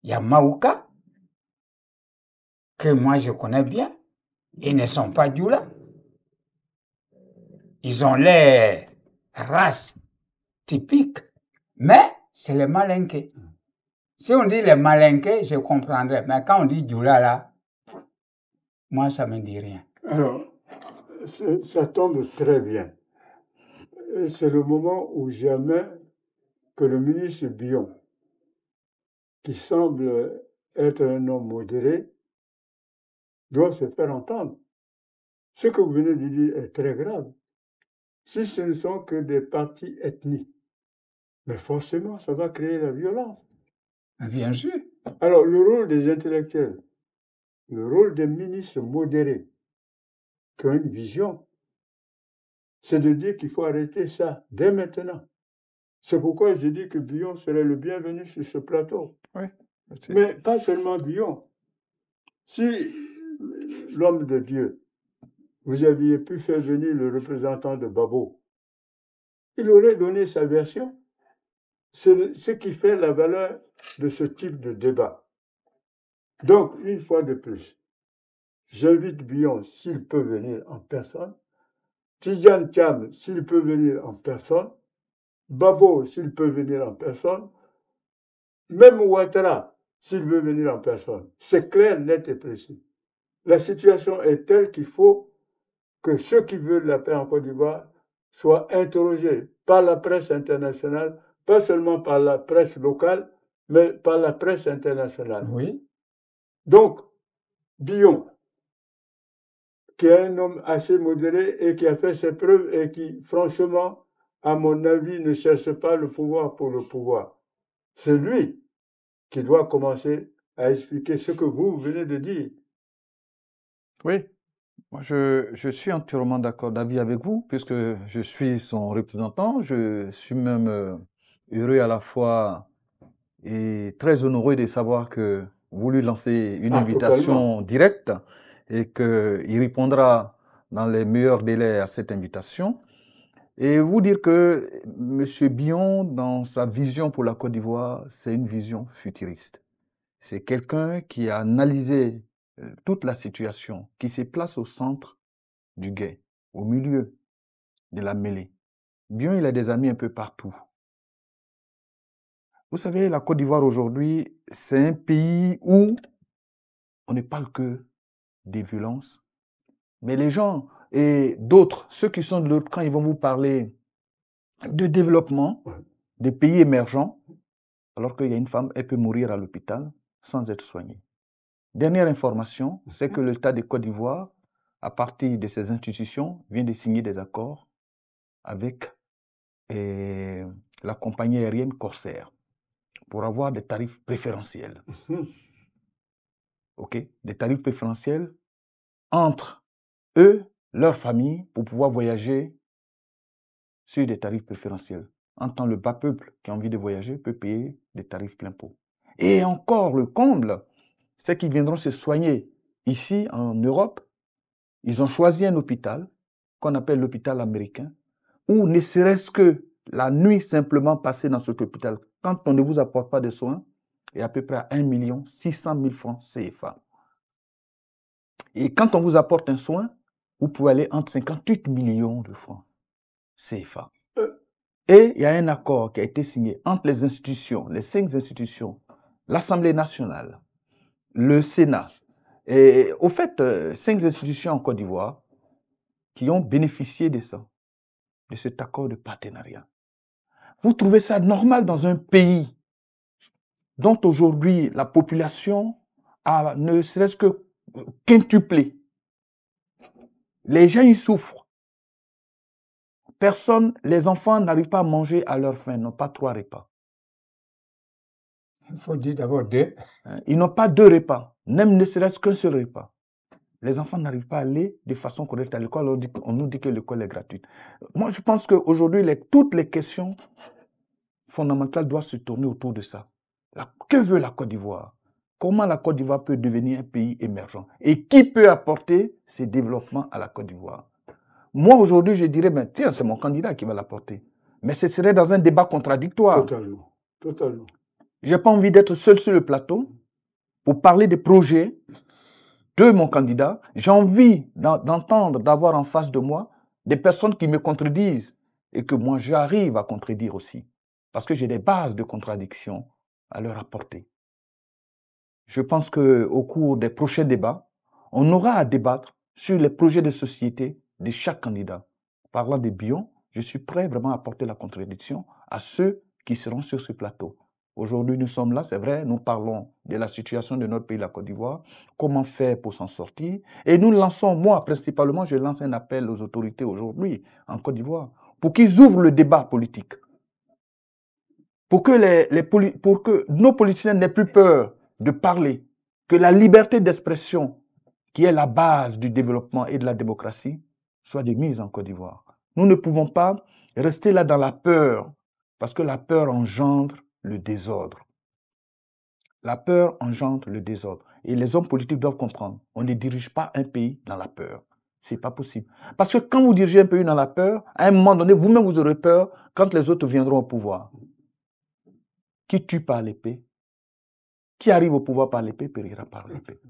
il y a Maouka, que moi je connais bien. Ils ne sont pas Djoula. Ils ont les races typiques, mais c'est les Malinqués. Si on dit les Malinqués, je comprendrais. Mais quand on dit Djoula, là, moi, ça ne me dit rien. Alors, ça tombe très bien. C'est le moment où jamais que le ministre Bion, qui semble être un homme modéré, doit se faire entendre. Ce que vous venez de dire est très grave. Si ce ne sont que des partis ethniques, mais forcément, ça va créer la violence. Bien sûr. Alors, le rôle des intellectuels, le rôle des ministres modérés, qui ont une vision, c'est de dire qu'il faut arrêter ça dès maintenant. C'est pourquoi je dis que Bion serait le bienvenu sur ce plateau. Oui. Mais pas seulement Bion. Si l'homme de Dieu, vous aviez pu faire venir le représentant de Babo, il aurait donné sa version. C'est ce qui fait la valeur de ce type de débat. Donc, une fois de plus, j'invite Bion s'il peut venir en personne, Tidjane Thiam s'il peut venir en personne, Babo s'il peut venir en personne, même Ouattara s'il veut venir en personne. C'est clair, net et précis. La situation est telle qu'il faut que ceux qui veulent la paix en Côte d'Ivoire soient interrogés par la presse internationale, pas seulement par la presse locale, mais par la presse internationale. Oui. Donc, Bion, qui est un homme assez modéré et qui a fait ses preuves et qui, franchement, à mon avis, ne cherche pas le pouvoir pour le pouvoir. C'est lui qui doit commencer à expliquer ce que vous venez de dire. Oui, moi je suis entièrement d'avis avec vous, puisque je suis son représentant. Je suis même heureux à la fois et très honoré de savoir que vous lui lancez une invitation directe et qu'il répondra dans les meilleurs délais à cette invitation. Et vous dire que M. Bion, dans sa vision pour la Côte d'Ivoire, c'est une vision futuriste. C'est quelqu'un qui a analysé toute la situation, qui se place au centre du guet, au milieu de la mêlée. Bion, il a des amis un peu partout. Vous savez, la Côte d'Ivoire aujourd'hui, c'est un pays où on ne parle que des violences, mais les gens et d'autres, ceux qui sont de l'autre camp, ils vont vous parler de développement des pays émergents, alors qu'il y a une femme, elle peut mourir à l'hôpital sans être soignée. Dernière information, c'est que l'État de Côte d'Ivoire, à partir de ses institutions, vient de signer des accords avec la compagnie aérienne Corsair pour avoir des tarifs préférentiels. OK? Des tarifs préférentiels entre eux, leur famille, pour pouvoir voyager sur des tarifs préférentiels. En tant que le bas peuple qui a envie de voyager peut payer des tarifs plein pot. Et encore le comble, c'est qu'ils viendront se soigner ici en Europe. Ils ont choisi un hôpital qu'on appelle l'hôpital américain, où ne serait-ce que la nuit simplement passée dans cet hôpital, quand on ne vous apporte pas de soins, est à peu près à 1 600 000 francs CFA. Et quand on vous apporte un soin, vous pouvez aller entre 58 millions de francs CFA. Et il y a un accord qui a été signé entre les institutions, les 5 institutions, l'Assemblée nationale, le Sénat, et au fait, 5 institutions en Côte d'Ivoire qui ont bénéficié de ça, de cet accord de partenariat. Vous trouvez ça normal dans un pays dont aujourd'hui la population a ne serait-ce que quintuplé? Les gens y souffrent. Personne, les enfants n'arrivent pas à manger à leur faim, n'ont pas 3 repas. Il faut dire d'abord 2. Ils n'ont pas 2 repas, même ne serait-ce qu'un seul repas. Les enfants n'arrivent pas à aller de façon correcte à l'école. On nous dit que l'école est gratuite. Moi, je pense qu'aujourd'hui, toutes les questions fondamentales doivent se tourner autour de ça. Que veut la Côte d'Ivoire? Comment la Côte d'Ivoire peut devenir un pays émergent? Et qui peut apporter ces développements à la Côte d'Ivoire? Moi, aujourd'hui, je dirais, ben, tiens, c'est mon candidat qui va l'apporter. Mais ce serait dans un débat contradictoire. Totalement. Totalement. Je n'ai pas envie d'être seul sur le plateau pour parler des projets de mon candidat. J'ai envie d'entendre, d'avoir en face de moi des personnes qui me contredisent et que moi, j'arrive à contredire aussi. Parce que j'ai des bases de contradiction à leur apporter. Je pense qu'au cours des prochains débats, on aura à débattre sur les projets de société de chaque candidat. Parlant des bions, je suis prêt vraiment à apporter la contradiction à ceux qui seront sur ce plateau. Aujourd'hui, nous sommes là, c'est vrai, nous parlons de la situation de notre pays, la Côte d'Ivoire, comment faire pour s'en sortir. Et nous lançons, moi, principalement, je lance un appel aux autorités aujourd'hui en Côte d'Ivoire pour qu'ils ouvrent le débat politique. Pour que nos politiciens n'aient plus peur de parler, que la liberté d'expression, qui est la base du développement et de la démocratie, soit de mise en Côte d'Ivoire. Nous ne pouvons pas rester là dans la peur, parce que la peur engendre le désordre. La peur engendre le désordre. Et les hommes politiques doivent comprendre, on ne dirige pas un pays dans la peur. C'est pas possible. Parce que quand vous dirigez un pays dans la peur, à un moment donné, vous-même vous aurez peur quand les autres viendront au pouvoir. Qui tue par l'épée, qui arrive au pouvoir par l'épée, périra par l'épée.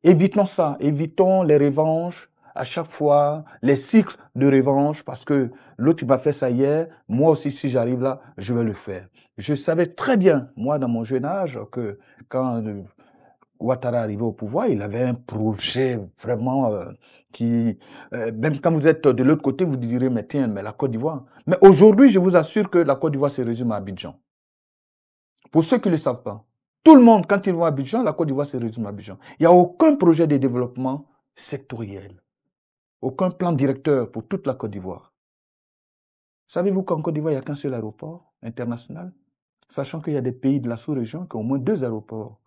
Évitons ça, évitons les revanches, à chaque fois, les cycles de revanche, parce que l'autre m'a fait ça hier, moi aussi, si j'arrive là, je vais le faire. Je savais très bien, moi, dans mon jeune âge, que quand Ouattara arrivait au pouvoir, il avait un projet vraiment même quand vous êtes de l'autre côté, vous direz, mais tiens, mais la Côte d'Ivoire. Mais aujourd'hui, je vous assure que la Côte d'Ivoire se résume à Abidjan. Pour ceux qui ne le savent pas, tout le monde, quand ils vont à Abidjan, la Côte d'Ivoire se résume à Abidjan. Il n'y a aucun projet de développement sectoriel, aucun plan directeur pour toute la Côte d'Ivoire. Savez-vous qu'en Côte d'Ivoire, il n'y a qu'un seul aéroport international, sachant qu'il y a des pays de la sous-région qui ont au moins 2 aéroports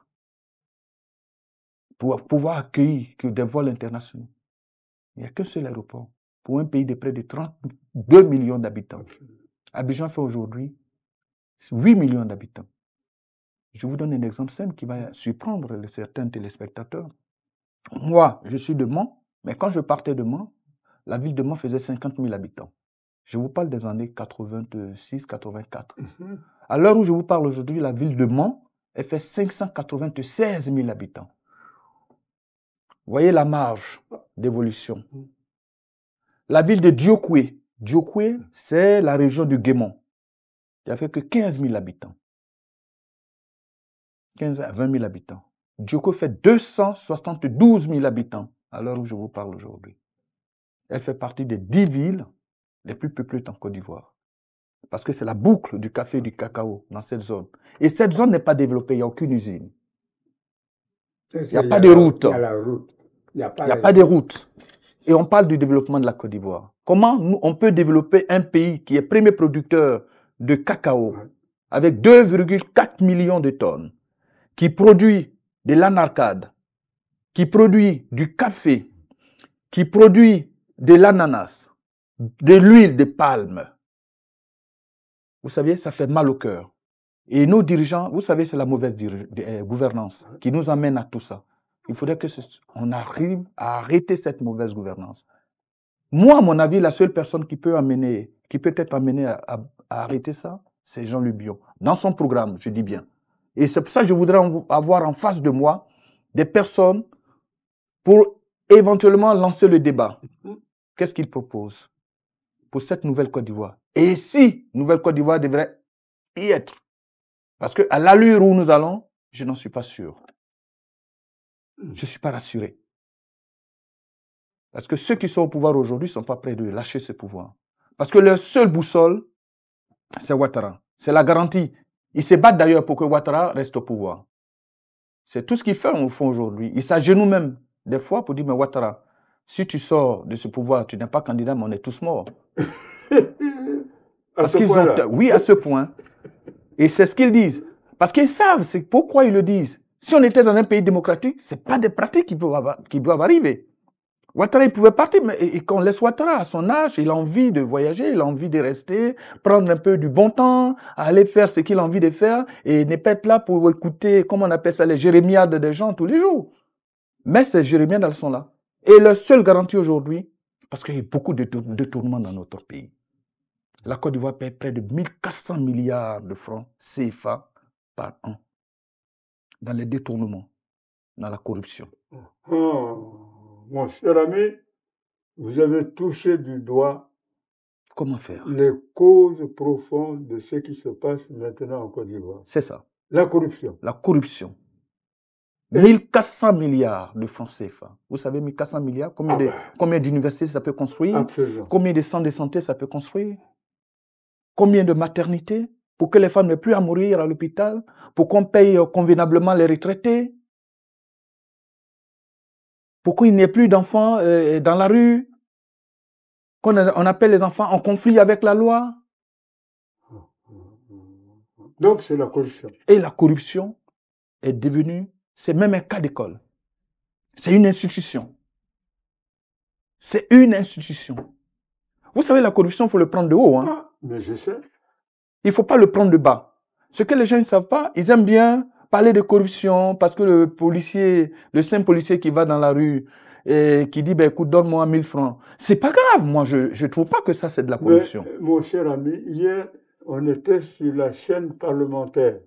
pour pouvoir accueillir des vols internationaux. Il n'y a qu'un seul aéroport pour un pays de près de 32 millions d'habitants. Abidjan fait aujourd'hui 8 millions d'habitants. Je vous donne un exemple simple qui va surprendre certains téléspectateurs. Moi, je suis de Mans, mais quand je partais de Mans, la ville de Mans faisait 50 000 habitants. Je vous parle des années 86-84. À l'heure où je vous parle aujourd'hui, la ville de Mans, elle fait 596 000 habitants. Vous voyez la marge d'évolution. La ville de Diokoué. Diokoué, c'est la région du Guémon, qui a fait que 15 000 habitants. 15 à 20 000 habitants. Diokoué fait 272 000 habitants, à l'heure où je vous parle aujourd'hui. elle fait partie des 10 villes les plus peuplées en Côte d'Ivoire. Parce que c'est la boucle du café et du cacao dans cette zone. Et cette zone n'est pas développée, il n'y a aucune usine. Il n'y a pas de route. Il y a la route. Il n'y a pas de route. Et on parle du développement de la Côte d'Ivoire. Comment on peut développer un pays qui est premier producteur de cacao avec 2,4 millions de tonnes, qui produit de l'anarcade, qui produit du café, qui produit de l'ananas, de l'huile de palme. Vous savez, ça fait mal au cœur. Et nos dirigeants, vous savez, c'est la mauvaise gouvernance qui nous amène à tout ça. Il faudrait qu'on arrive à arrêter cette mauvaise gouvernance. Moi, à mon avis, la seule personne qui peut être amenée à arrêter ça, c'est Jean-Luc Bion. Dans son programme, je dis bien. Et c'est pour ça que je voudrais avoir en face de moi des personnes pour éventuellement lancer le débat. Qu'est-ce qu'il propose pour cette nouvelle Côte d'Ivoire? Et si nouvelle Côte d'Ivoire devrait y être? Parce qu'à l'allure où nous allons, je n'en suis pas sûr. Je ne suis pas rassuré. Parce que ceux qui sont au pouvoir aujourd'hui ne sont pas prêts de lâcher ce pouvoir. Parce que leur seule boussole, c'est Ouattara. C'est la garantie. Ils se battent d'ailleurs pour que Ouattara reste au pouvoir. C'est tout ce qu'ils font au fond aujourd'hui. Ils s'agenouillent même des fois pour dire, mais Ouattara, si tu sors de ce pouvoir, tu n'es pas candidat, mais on est tous morts. Parce qu'ils ont, oui, à ce point. Et c'est ce qu'ils disent. Parce qu'ils savent, c'est pourquoi ils le disent. Si on était dans un pays démocratique, ce n'est pas des pratiques qui doivent arriver. Ouattara, il pouvait partir, mais qu'on laisse Ouattara à son âge, il a envie de voyager, il a envie de rester, prendre un peu du bon temps, aller faire ce qu'il a envie de faire, et ne pas être là pour écouter, comment on appelle ça, les jérémiades des gens tous les jours. Mais ces jérémiades, elles sont là. Et leur seule garantie aujourd'hui, parce qu'il y a beaucoup de détournements dans notre pays. La Côte d'Ivoire paie près de 1400 milliards de francs CFA par an dans les détournements, dans la corruption. Oh, mon cher ami, vous avez touché du doigt comment faire les causes profondes de ce qui se passe maintenant en Côte d'Ivoire. C'est ça. La corruption. La corruption. 1400 milliards de francs CFA. Vous savez, 1400 milliards, combien d'universités ça peut construire? Absolument. Combien de centres de santé ça peut construire? Combien de maternités? Pour que les femmes n'aient plus à mourir à l'hôpital? Pour qu'on paye convenablement les retraités? Pour qu'il n'y ait plus d'enfants dans la rue? Qu'on appelle les enfants en conflit avec la loi? Donc c'est la corruption. Et la corruption est devenue, c'est même un cas d'école. C'est une institution. C'est une institution. Vous savez, la corruption, il faut le prendre de haut. Hein? Ah, mais je sais. Il ne faut pas le prendre de bas. Ce que les gens ne savent pas, ils aiment bien parler de corruption parce que le simple policier qui va dans la rue et qui dit, ben, écoute, donne-moi 1000 francs. C'est pas grave. Moi, je ne trouve pas que ça, c'est de la corruption. Mais, mon cher ami, hier, on était sur la chaîne parlementaire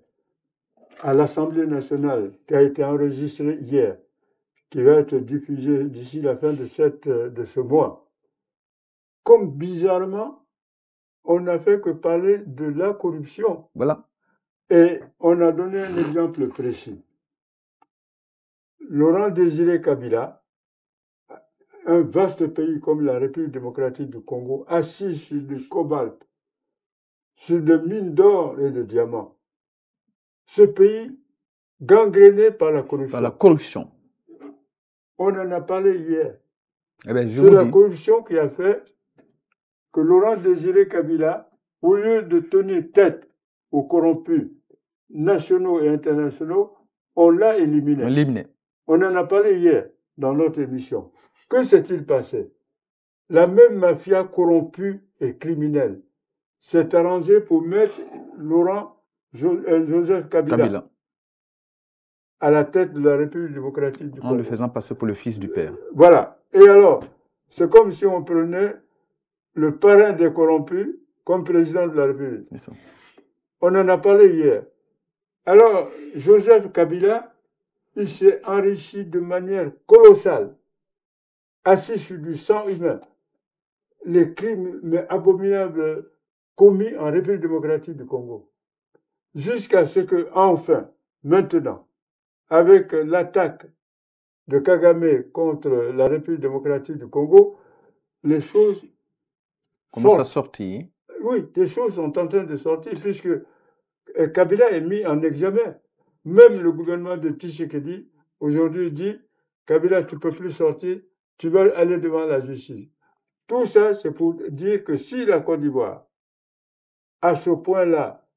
à l'Assemblée nationale qui a été enregistrée hier, qui va être diffusée d'ici la fin de ce mois. Comme bizarrement, on n'a fait que parler de la corruption. Voilà. Et on a donné un exemple précis. Laurent Désiré Kabila, un vaste pays comme la République démocratique du Congo, assis sur du cobalt, sur des mines d'or et de diamants. Ce pays gangréné par la corruption. Par la corruption. On en a parlé hier. Eh bien, c'est la corruption qui a fait que Laurent Désiré Kabila, au lieu de tenir tête aux corrompus nationaux et internationaux, on l'a éliminé. On en a parlé hier dans notre émission. Que s'est-il passé? La même mafia corrompue et criminelle s'est arrangée pour mettre Joseph Kabila à la tête de la République démocratique du Congo. En le faisant passer pour le fils du père. Voilà. Et alors, c'est comme si on prenait le parrain des corrompus comme président de la République. On en a parlé hier. Alors, Joseph Kabila, il s'est enrichi de manière colossale, assis sur du sang humain. Les crimes abominables commis en République démocratique du Congo. Jusqu'à ce que, enfin, maintenant, avec l'attaque de Kagame contre la République démocratique du Congo, les choses commencent à sortir. Oui, des choses sont en train de sortir puisque Kabila est mis en examen. Même le gouvernement de Tshisekedi aujourd'hui dit Kabila, tu ne peux plus sortir, tu vas aller devant la justice. Tout ça, c'est pour dire que si la Côte d'Ivoire, à ce point-là,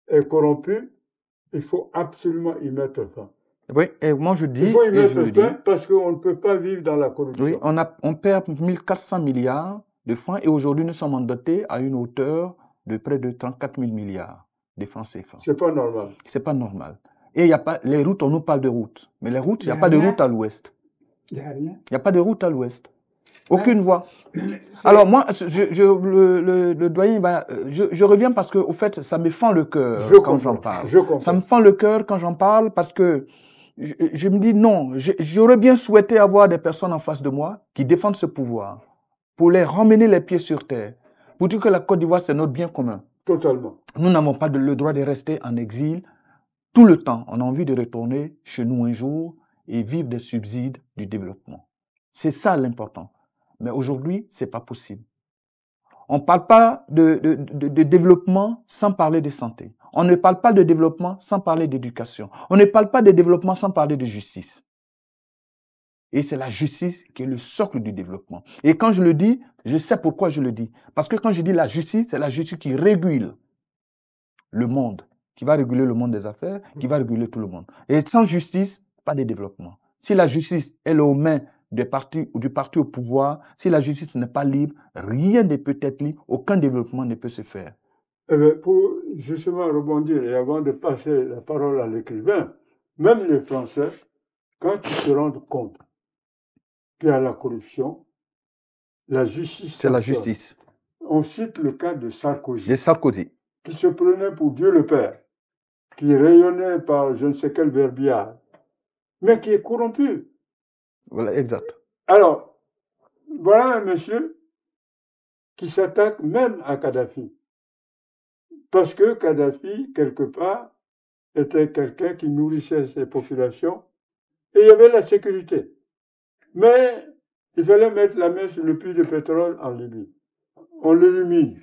est corrompue, il faut absolument y mettre fin. Oui, et moi je dis, il faut y et mettre je le fin dis, parce qu'on ne peut pas vivre dans la corruption. oui, on perd 1400 milliards de francs et aujourd'hui nous sommes endettés à une hauteur de près de 34 000 milliards de francs CFA. C'est pas normal. C'est pas normal. Et il y a pas les routes, on nous parle de routes, mais les routes, il n'y a pas de route à l'ouest. Il n'y a rien. Il n'y a pas de route à l'ouest. Aucune voie. Alors moi, le doyen va, je reviens parce que au fait, ça me fend le cœur quand j'en parle. Ça me fend le cœur quand j'en parle parce que je me dis non, j'aurais bien souhaité avoir des personnes en face de moi qui défendent ce pouvoir pour les ramener les pieds sur terre, pour dire que la Côte d'Ivoire c'est notre bien commun. Totalement. Nous n'avons pas le droit de rester en exil tout le temps. On a envie de retourner chez nous un jour et vivre des subsides du développement. C'est ça l'important. Mais aujourd'hui, c'est pas possible. On ne parle pas de développement sans parler de santé. On ne parle pas de développement sans parler d'éducation. On ne parle pas de développement sans parler de justice. Et c'est la justice qui est le socle du développement. Et quand je le dis, je sais pourquoi je le dis. Parce que quand je dis la justice, c'est la justice qui régule le monde, qui va réguler le monde des affaires, qui va réguler tout le monde. Et sans justice, pas de développement. Si la justice est aux mains du parti au pouvoir, si la justice n'est pas libre, rien ne peut être libre, aucun développement ne peut se faire. Eh bien, pour justement rebondir, et avant de passer la parole à l'écrivain, même les Français, quand ils se rendent compte qu'il y a la corruption, la justice... C'est la justice. On cite le cas de Sarkozy. De Sarkozy. Qui se prenait pour Dieu le Père, qui rayonnait par je ne sais quel verbiage, mais qui est corrompu. Voilà, exact. Alors, voilà un monsieur qui s'attaque même à Kadhafi. Parce que Kadhafi, quelque part, était quelqu'un qui nourrissait ses populations et il y avait la sécurité. Mais il fallait mettre la main sur le puits de pétrole en Libye. On l'illumine.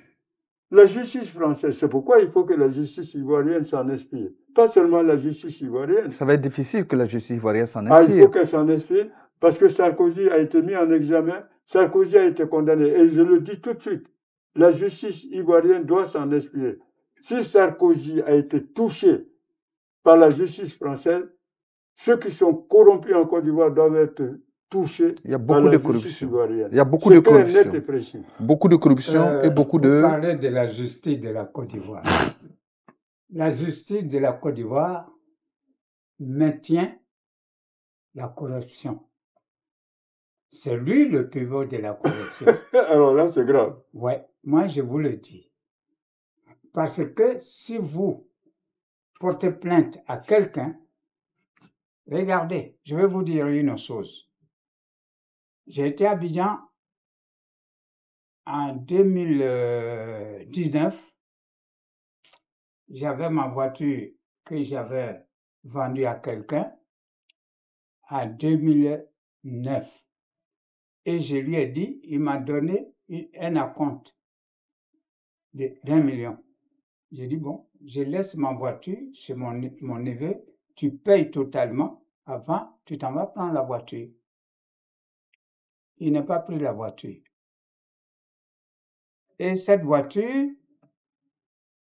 La justice française, c'est pourquoi il faut que la justice ivoirienne s'en inspire. Pas seulement la justice ivoirienne. Ça va être difficile que la justice ivoirienne s'en inspire. Il faut qu'elle s'en inspire parce que Sarkozy a été mis en examen, Sarkozy a été condamné. Et je le dis tout de suite, la justice ivoirienne doit s'en inspirer. Si Sarkozy a été touché par la justice française, ceux qui sont corrompus en Côte d'Ivoire doivent être touchés. Il y a beaucoup de corruption. Il y a beaucoup de corruption. Net et précis. Beaucoup de corruption et beaucoup de... Vous parlez de la justice de la Côte d'Ivoire. La justice de la Côte d'Ivoire maintient la corruption. C'est lui le pivot de la corruption. Alors là, c'est grave. Ouais, moi je vous le dis. Parce que si vous portez plainte à quelqu'un, regardez, je vais vous dire une chose. J'ai été à Abidjan en 2019. J'avais ma voiture que j'avais vendue à quelqu'un en 2009. Et je lui ai dit, il m'a donné un acompte d'1 million. J'ai dit, bon, je laisse ma voiture chez mon neveu, tu payes totalement, avant, tu t'en vas prendre la voiture. Il n'a pas pris la voiture. Et cette voiture,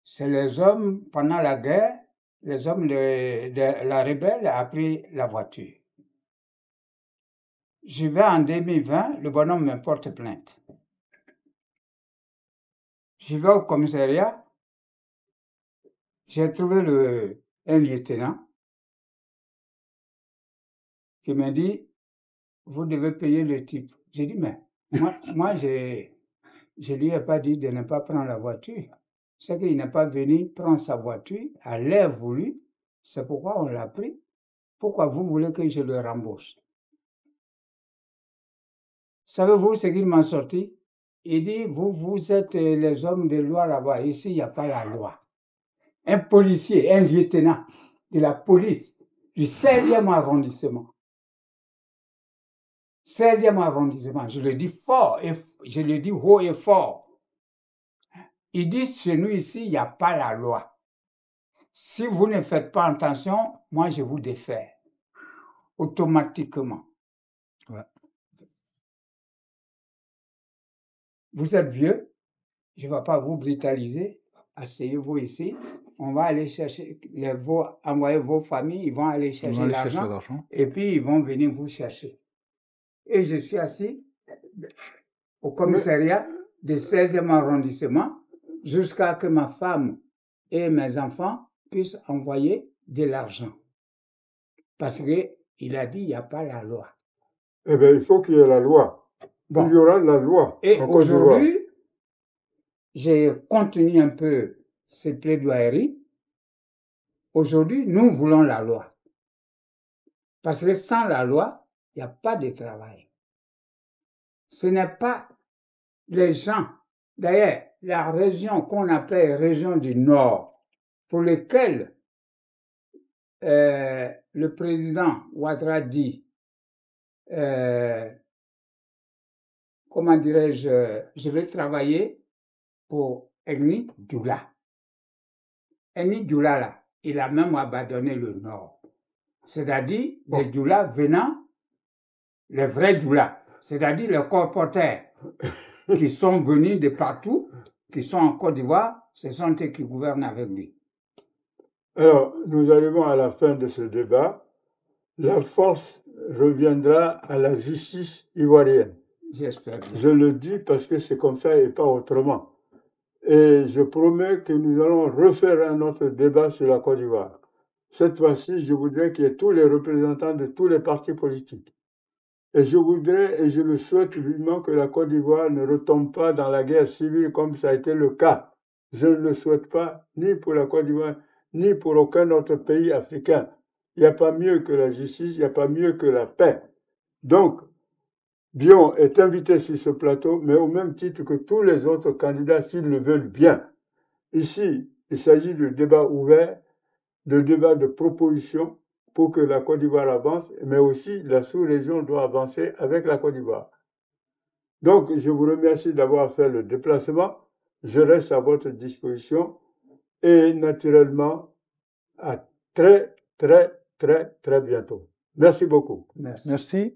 c'est les hommes, pendant la guerre, les hommes de la rebelle ont pris la voiture. Je vais en 2020, le bonhomme me porte plainte. Je vais au commissariat, j'ai trouvé un lieutenant qui m'a dit, vous devez payer le type. J'ai dit, mais moi je lui ai pas dit de ne pas prendre la voiture. C'est qu'il n'est pas venu prendre sa voiture à l'heure voulue. C'est pourquoi on l'a pris. Pourquoi vous voulez que je le rembourse? Savez-vous ce qu'il m'a sorti? Il dit, vous êtes les hommes de loi là-bas. Ici, il n'y a pas la loi. Un policier, un lieutenant de la police du 16e arrondissement 16e arrondissement, je le dis fort, et je le dis haut et fort. Ils disent chez nous ici, il n'y a pas la loi. Si vous ne faites pas attention, moi je vous défère automatiquement. Ouais. Vous êtes vieux, je ne vais pas vous brutaliser, asseyez-vous ici, on va aller chercher, envoyer vos familles, ils vont aller chercher l'argent, et puis ils vont venir vous chercher. Et je suis assis au commissariat du 16e arrondissement jusqu'à que ma femme et mes enfants puissent envoyer de l'argent. Parce qu'il a dit, il n'y a pas la loi. Eh bien, il faut qu'il y ait la loi. Bon. Il y aura la loi. Et aujourd'hui, j'ai contenu un peu ces plaidoyeries. Aujourd'hui, nous voulons la loi. Parce que sans la loi, il n'y a pas de travail. Ce n'est pas les gens. D'ailleurs, la région qu'on appelle région du Nord, pour lesquelles le président Ouattara dit, comment dirais-je, je vais travailler pour Eni Djoula. Eni Djoula, là, il a même abandonné le Nord. C'est-à-dire les Djoula venant, les vrais Djoula, c'est-à-dire les colporteurs qui sont venus de partout, qui sont en Côte d'Ivoire, ce sont eux qui gouvernent avec lui. Alors, nous arrivons à la fin de ce débat. La force reviendra à la justice ivoirienne. J'espère bien. Je le dis parce que c'est comme ça et pas autrement. Et je promets que nous allons refaire un autre débat sur la Côte d'Ivoire. Cette fois-ci, je voudrais qu'il y ait tous les représentants de tous les partis politiques. Et je voudrais, et je le souhaite vivement, que la Côte d'Ivoire ne retombe pas dans la guerre civile comme ça a été le cas. Je ne le souhaite pas, ni pour la Côte d'Ivoire, ni pour aucun autre pays africain. Il n'y a pas mieux que la justice, il n'y a pas mieux que la paix. Donc, Bion est invité sur ce plateau, mais au même titre que tous les autres candidats, s'ils le veulent bien. Ici, il s'agit de débat ouvert, de débat de proposition pour que la Côte d'Ivoire avance, mais aussi la sous-région doit avancer avec la Côte d'Ivoire. Donc, je vous remercie d'avoir fait le déplacement. Je reste à votre disposition et naturellement, à très, très, très, très bientôt. Merci beaucoup. Merci.